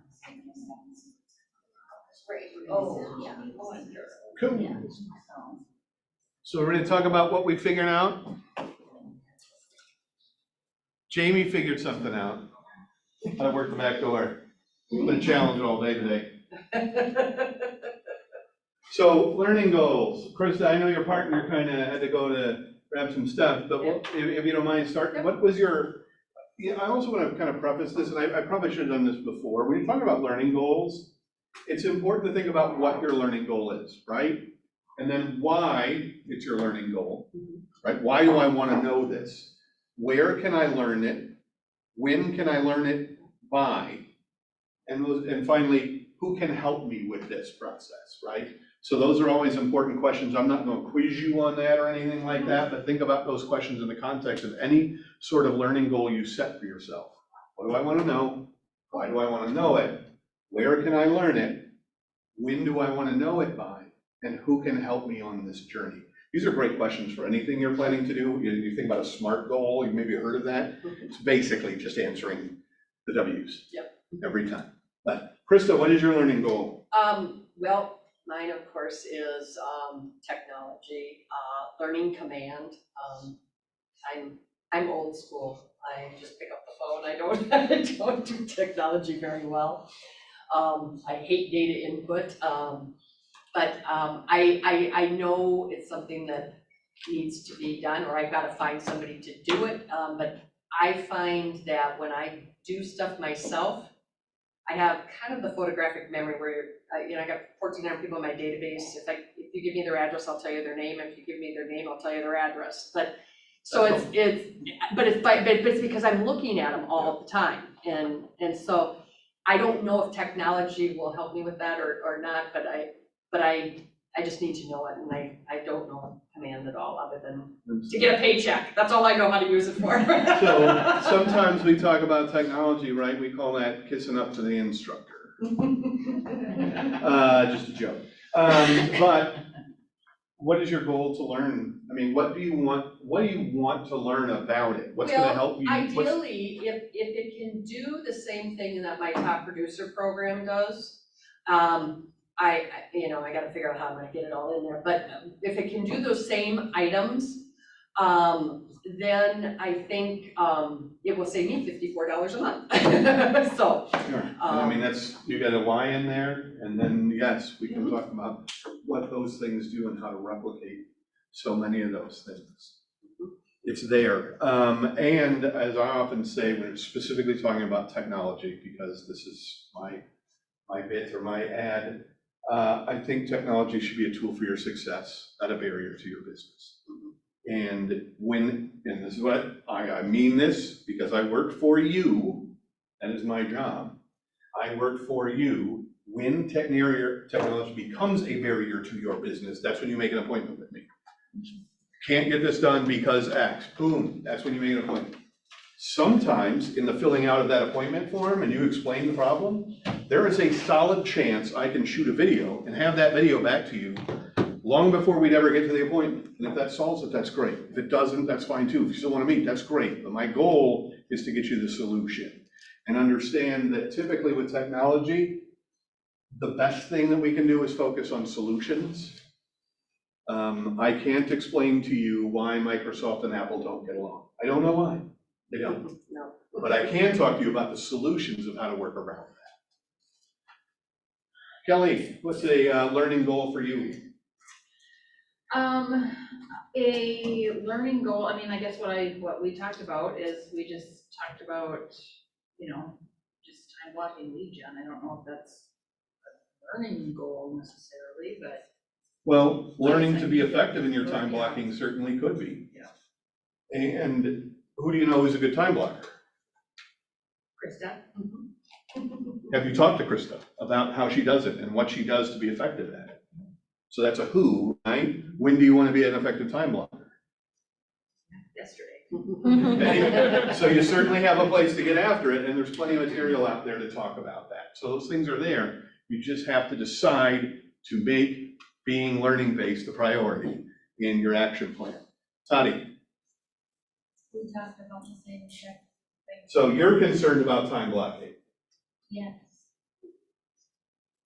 Great. Oh, yeah. Cool. Yeah. So we're gonna talk about what we figured out. Jamie figured something out. How to work the back door. Been a challenge all day today. So learning goals. Krista, I know your partner kind of had to go to grab some stuff, but if you don't mind starting, what was your, yeah, I also want to kind of preface this, and I probably should have done this before. When you talk about learning goals, it's important to think about what your learning goal is, right? And then why it's your learning goal, right? Why do I want to know this? Where can I learn it? When can I learn it by? And finally, who can help me with this process, right? So those are always important questions. I'm not going to quiz you on that or anything like that, but think about those questions in the context of any sort of learning goal you set for yourself. What do I want to know? Why do I want to know it? Where can I learn it? When do I want to know it by? And who can help me on this journey? These are great questions for anything you're planning to do. You think about a SMART goal, you maybe heard of that. It's basically just answering the W's. Yep. Every time. But Krista, what is your learning goal? Well, mine, of course, is technology, learning command. I'm old school. I just pick up the phone. I don't do technology very well. I hate data input, but I know it's something that needs to be done, or I've got to find somebody to do it. But I find that when I do stuff myself, I have kind of the photographic memory where, I got 1,400 people in my database. If you give me their address, I'll tell you their name. If you give me their name, I'll tell you their address. But so it's because I'm looking at them all the time, and so I don't know if technology will help me with that or not. But I just need to know it, and I don't know command at all other than to get a paycheck. That's all I know how to use it for. So sometimes we talk about technology, right? We call that kissing up to the instructor. Just a joke. But what is your goal to learn? I mean, what do you want to learn about it? What's going to help you? Ideally, if it can do the same thing that my top producer program does, I gotta figure out how I'm gonna get it all in there, but if it can do those same items, then I think, it will save me $54 a month. So. Sure. And I mean, you got a why in there, and then, yes, we can talk about what those things do and how to replicate so many of those things. It's there. And as I often say, when specifically talking about technology, because this is my bit or my ad, I think technology should be a tool for your success, not a barrier to your business. And this is what I mean this because I work for you, that is my job. I work for you. When technology becomes a barrier to your business, that's when you make an appointment with me. Can't get this done because X, boom, that's when you make an appointment. Sometimes in the filling out of that appointment form and you explain the problem, there is a solid chance I can shoot a video and have that video back to you long before we'd ever get to the appointment. And if that solves it, that's great. If it doesn't, that's fine too. If you still want to meet, that's great. But my goal is to get you the solution and understand that typically with technology, the best thing that we can do is focus on solutions. I can't explain to you why Microsoft and Apple don't get along. I don't know why. They don't. No. But I can talk to you about the solutions of how to work around that. Kelly, what's a learning goal for you? A learning goal, I mean, I guess what we talked about is we just talked about, just time blocking lead gen. I don't know if that's a learning goal necessarily, but. Well, learning to be effective in your time blocking certainly could be. Yeah. And who do you know is a good time blocker? Krista? Have you talked to Krista about how she does it and what she does to be effective at it? So that's a who, right? When do you want to be an effective time blocker? Yesterday. So you certainly have a place to get after it, and there's plenty of material out there to talk about that. So those things are there. You just have to decide to make being learning-based a priority in your action plan. Tati? We talked about the same thing. So you're concerned about time blocking. Yes.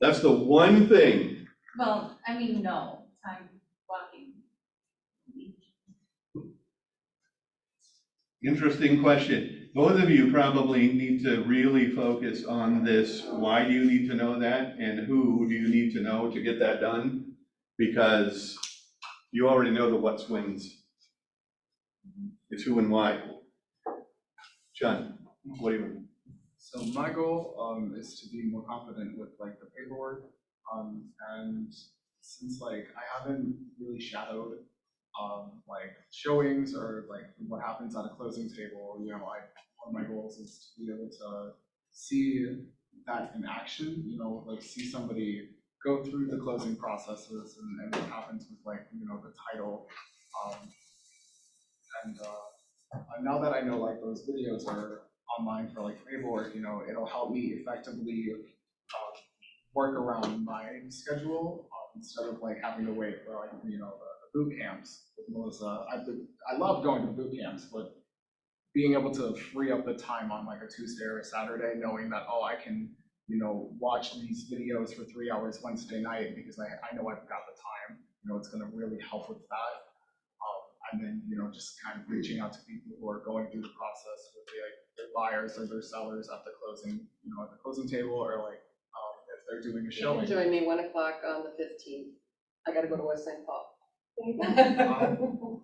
That's the one thing. Well, I mean, no, time blocking. Interesting question. Both of you probably need to really focus on this. Why do you need to know that? And who do you need to know to get that done? Because you already know the what's wins. It's who and why. John, what do you? So my goal is to be more confident with like the paperwork. And since like I haven't really shadowed like showings or like what happens at a closing table, you know, one of my goals is to be able to see that in action, you know, like see somebody go through the closing processes and what happens with like, you know, the title. Now that I know like those videos are online for like paperwork, you know, it'll help me effectively work around my schedule instead of like having to wait for like, you know, the boot camps with Melissa. I love going to boot camps, but being able to free up the time on like a Tuesday or a Saturday, knowing that, oh, I can, you know, watch these videos for 3 hours Wednesday night because I know I've got the time, you know, it's gonna really help with that. And then, you know, just kind of reaching out to people who are going through the process with their buyers or their sellers at the closing, you know, at the closing table, or like if they're doing a You showing. can join me 1 o'clock on the 15th. I gotta go to West St. Paul.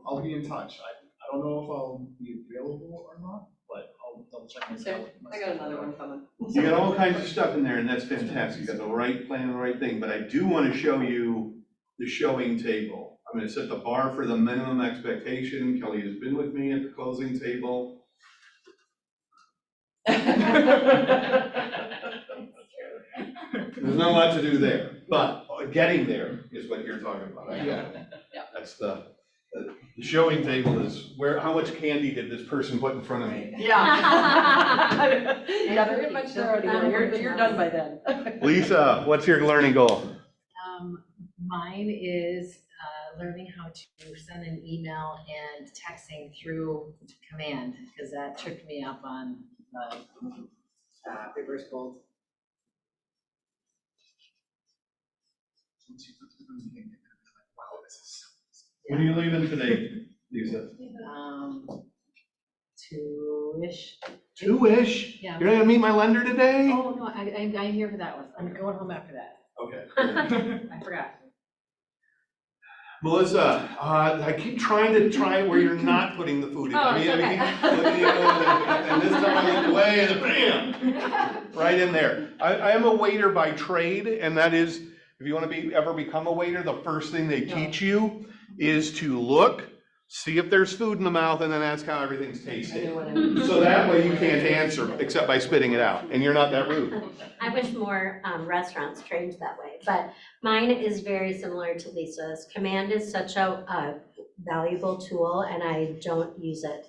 I'll be in touch. I don't know if I'll be available or not, but I'll double check my schedule. I got another one coming. You got all kinds of stuff in there, and that's fantastic. You got the right plan, the right thing, but I do want to show you the showing table. I'm gonna set the bar for the minimum expectation. Kelly has been with me at the closing table. There's not a lot to do there, but getting there is what you're talking about. Yeah. That's the showing table is where, how much candy did this person put in front of me? Yeah. Yeah, very much there already. You're done by then. Lisa, what's your learning goal? Mine is learning how to send an email and texting through command, because that tripped me up on reverse bold. When are you leaving today, Lisa? 2-ish. 2-ish? Yeah. You're not gonna meet my lender today? Oh, no, I'm here for that one. I'm going home after that. Okay. I forgot. Melissa, I keep trying it where you're not putting the food in. I mean, and this time I look away and bam, right in there. I am a waiter by trade, and that is, if you want to ever become a waiter, the first thing they teach you is to look, see if there's food in the mouth, and then ask how everything's tasting. So that way you can't answer except by spitting it out, and you're not that rude. I wish more restaurants trained that way, but mine is very similar to Lisa's. Command is such a valuable tool, and I don't use it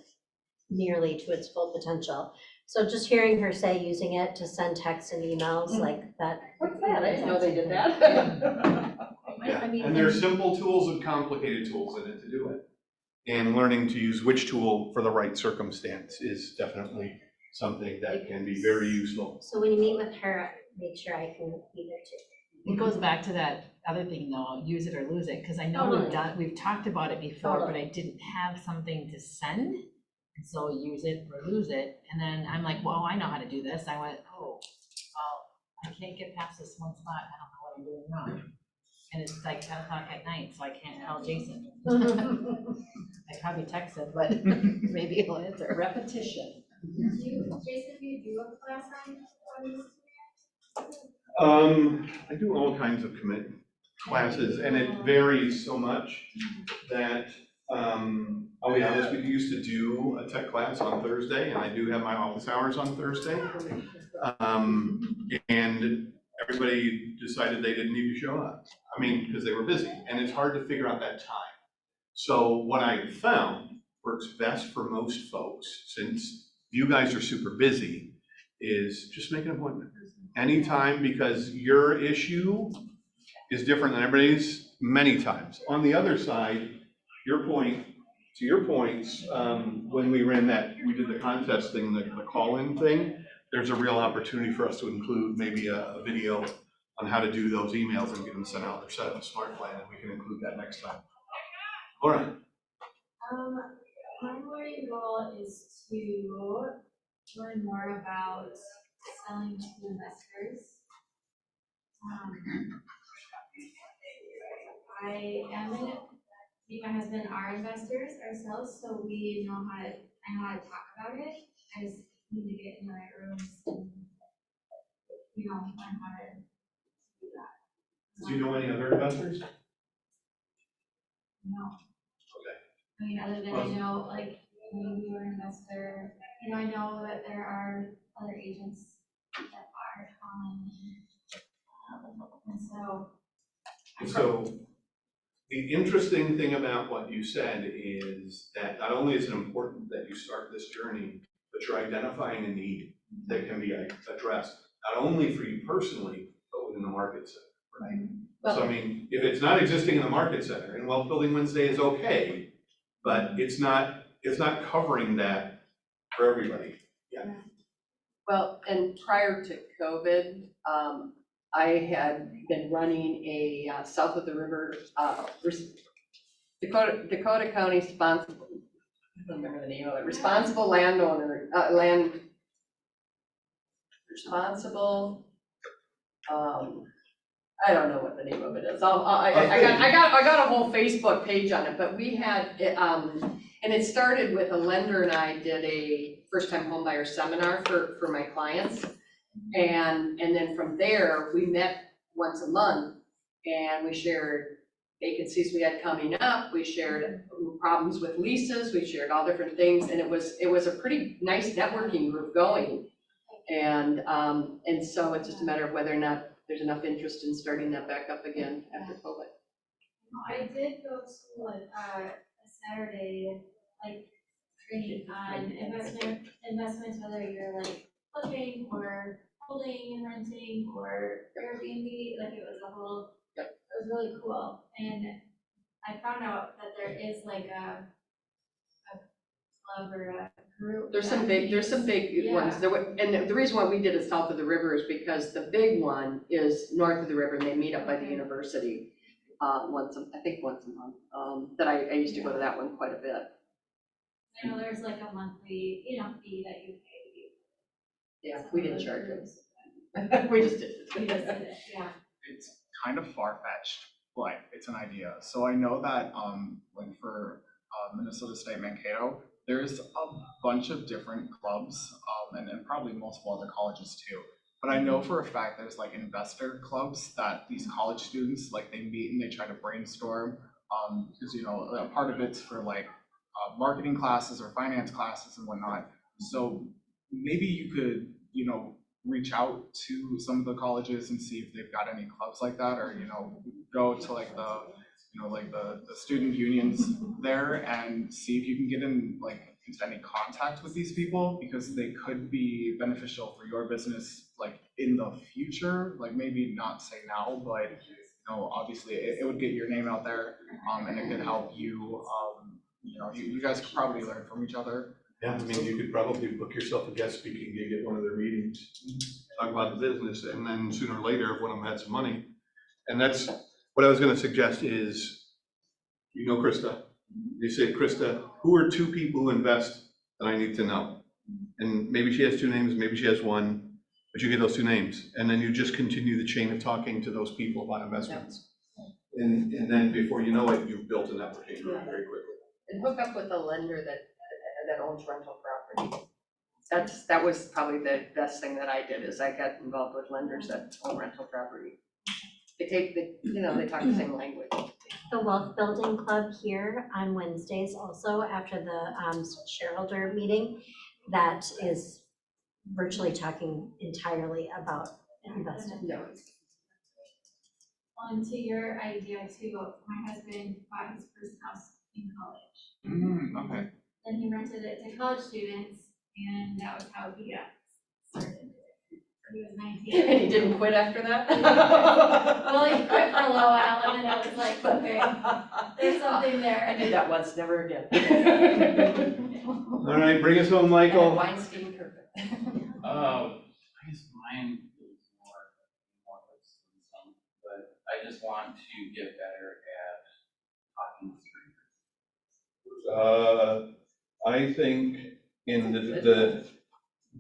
nearly to its full potential. So just hearing her say using it to send texts and emails like that. What's that? I didn't know they did that. Yeah. I mean, And there's simple tools and complicated tools in it to do it. And learning to use which tool for the right circumstance is definitely something that can be very useful. So when you meet with her, make sure I can be there too. It goes back to that other thing though, use it or lose it, because I know we've talked about it before, but I didn't have something to send. And so use it or lose it. And then I'm like, well, I know how to do this. I went, oh, well, I can't get past this one spot. I don't know what I'm doing wrong. And it's like 10 o'clock at night, so I can't call Jason. I probably texted, but maybe he'll answer. Repetition. Jason, do you do a class on this? I do all kinds of commit classes, and it varies so much that, oh yeah, we used to do a tech class on Thursday, and I do have my office hours on Thursday. And everybody decided they didn't need to show up. I mean, because they were busy, and it's hard to figure out that time. So what I found works best for most folks, since you guys are super busy, is just make an appointment anytime, because your issue is different than everybody's many times. On the other side, to your points, when we did the contest thing, the call-in thing, there's a real opportunity for us to include maybe a video on how to do those emails and get them sent out. They're set up a smart plan, and we can include that next time. Laura? My learning goal is to learn more about selling to investors. Me and my husband are investors ourselves, so I know how to talk about it. I just need to get in the right rooms and, learn how to do that. Do you know any other investors? No. Okay. Other than I know, like, maybe you're an investor, I know that there are other agents that are calling. And So the interesting thing about what you said is that not only is it important that you start this journey, but you're identifying a need that can be addressed, not only for you personally, but within the market center, right? So I mean, if it's not existing in the market center, and Wealth Building Wednesday is okay, but it's not covering that for everybody. Yeah. Well, and prior to COVID, I had been running a south of the river, Dakota County responsible, I don't remember the name of it, responsible landowner, I don't know what the name of it is. I got a whole Facebook page on it, but we had, and it started with a lender and I did a first-time homebuyer seminar for my clients. And then from there, we met once a month and we shared vacancies we had coming up. We shared problems with leases. We shared all different things. And it was a pretty nice networking group going. And so it's just a matter of whether or not there's enough interest in starting that back up again after COVID. I did go to a Saturday, like, training on investments, whether you're like flipping or holding and renting or Airbnb, like it was it was really cool. And I found out that there is like a club or a group. There's some big ones. And the reason why we did it south of the river is because the big one is north of the river and they meet up by the university once a month. That I used to go to that one quite a bit. I know there's like a monthly, fee that you pay. Yeah, we didn't charge it. We just did it. We just did it, yeah. It's kind of far-fetched, but it's an idea. So I know that like for Minnesota State Mankato, there's a bunch of different clubs and probably multiple other colleges too. But I know for a fact there's like investor clubs that these college students, like they meet and they try to brainstorm because a part of it's for like marketing classes or finance classes and whatnot. So maybe you could, reach out to some of the colleges and see if they've got any clubs like that, or, go to like the student unions there and see if you can get into any contact with these people, because they could be beneficial for your business, like in the future, like maybe not say now, but, obviously it would get your name out there and it could help you, you guys could probably learn from each other. Yeah, I mean, you could probably book yourself a guest speaking gig at one of their meetings, talk about the business, and then sooner or later, if one of them had some money. And that's what I was gonna suggest is, Krista. You say, Krista, who are two people who invest that I need to know? And maybe she has two names, maybe she has one, but you get those two names. And then you just continue the chain of talking to those people about investments. And then before you know it, you've built a network very quickly. And hook up with a lender that owns rental property. That was probably the best thing that I did, is I got involved with lenders that own rental property. They talk the same language. The Wealth Building Club here on Wednesdays also after the shareholder meeting, that is virtually talking entirely about investing. No. On to your idea too, my husband bought his first house in college. Okay. Then he rented it to college students, and that was how he got started. So he was 19. And he didn't quit after that? Well, he quit for a little while, and then I was like, okay, there's something there. I did that once, never again. All right, bring us home, Michael. Weinstein, perfect. I guess mine is more like just want to get better at talking through. I think in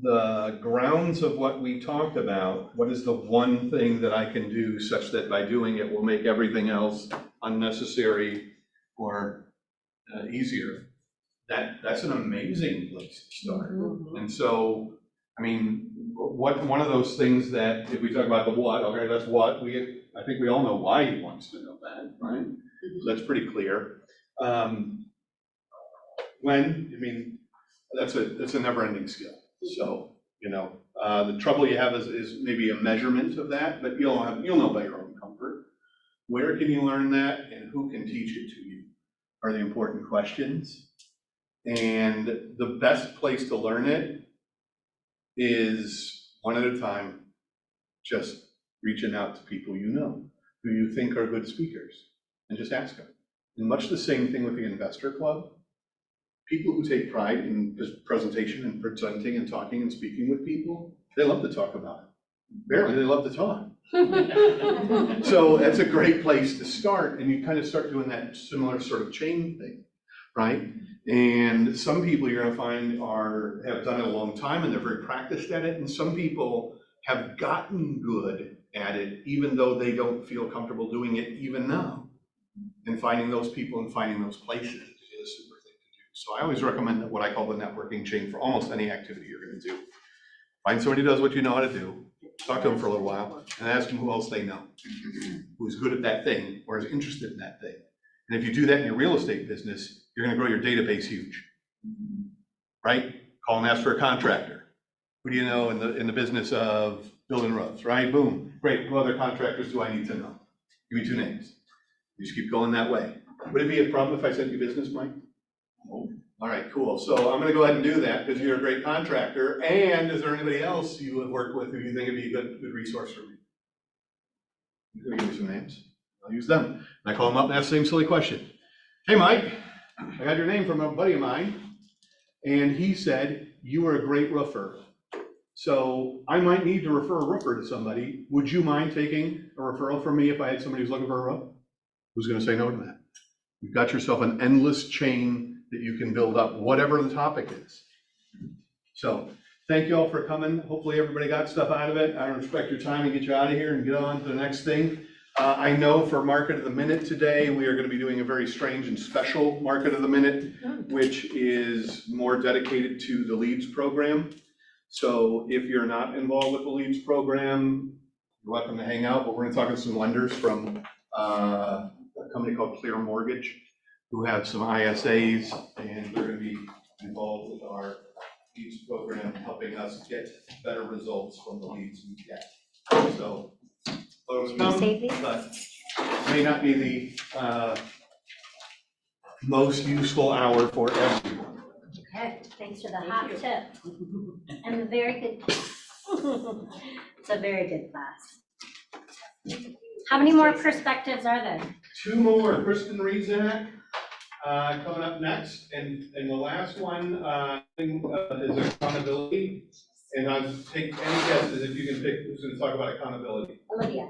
the grounds of what we talked about, what is the one thing that I can do such that by doing it will make everything else unnecessary or easier? That's an amazing place to start. And so, I mean, one of those things that if we talk about the what, okay, that's what I think we all know why he wants to know that, right? So that's pretty clear. When, I mean, that's a never-ending skill. So, you know, the trouble you have is maybe a measurement of that, but you'll know by your own comfort. Where can you learn that and who can teach it to you are the important questions. And the best place to learn it is one at a time, just reaching out to people you know, who you think are good speakers, and just ask them. And much the same thing with the Investor Club. People who take pride in this presentation and presenting and talking and speaking with people, they love to talk about it. Apparently, they love to talk. So that's a great place to start, and you kind of start doing that similar sort of chain thing, right? And some people you're gonna find have done it a long time and they're very practiced at it, and some people have gotten good at it even though they don't feel comfortable doing it even now. And finding those people and finding those places is super thing to do. So I always recommend that what I call the networking chain for almost any activity you're gonna do. Find somebody who does what you know how to do, talk to them for a little while, and ask them who else they know, who's good at that thing or is interested in that thing. And if you do that in your real estate business, you're gonna grow your database huge, right? Call and ask for a contractor. Who do you know in the business of building roads, right? Boom, great, who other contractors do I need to know? Give me 2 names. You just keep going that way. Would it be a problem if I sent you business, Mike? No. All right, cool. So I'm gonna go ahead and do that because you're a great contractor. And is there anybody else you have worked with who you think would be a good resource for me? You can give me some names. I'll use them. And I call them up and ask the same silly question. Hey, Mike, I got your name from a buddy of mine, and he said you were a great roofer. So I might need to refer a roofer to somebody. Would you mind taking a referral from me if I had somebody who's looking for a roof? Who's gonna say no to that? You've got yourself an endless chain that you can build up, whatever the topic is. So thank you all for coming. Hopefully everybody got stuff out of it. I respect your time and get you out of here and get on to the next thing. I know for Market of the Minute today, we are going to be doing a very strange and special Market of the Minute, which is more dedicated to the LEADS program. So if you're not involved with the LEADS program, you're welcome to hang out, but we're going to talk to some lenders from a company called Clear Mortgage, who have some ISAs, and they're going to be involved with our LEADS program, helping us get better results from the leads we get. So, those come, but may not be the most useful hour for everyone. Okay, thanks for the hot tip. And the very good, it's a very good class. How many more perspectives are there? 2 more. Kristen Rizak coming up next, and the last one is accountability. And I'll take any guesses if you can pick who's going to talk about accountability. Olivia.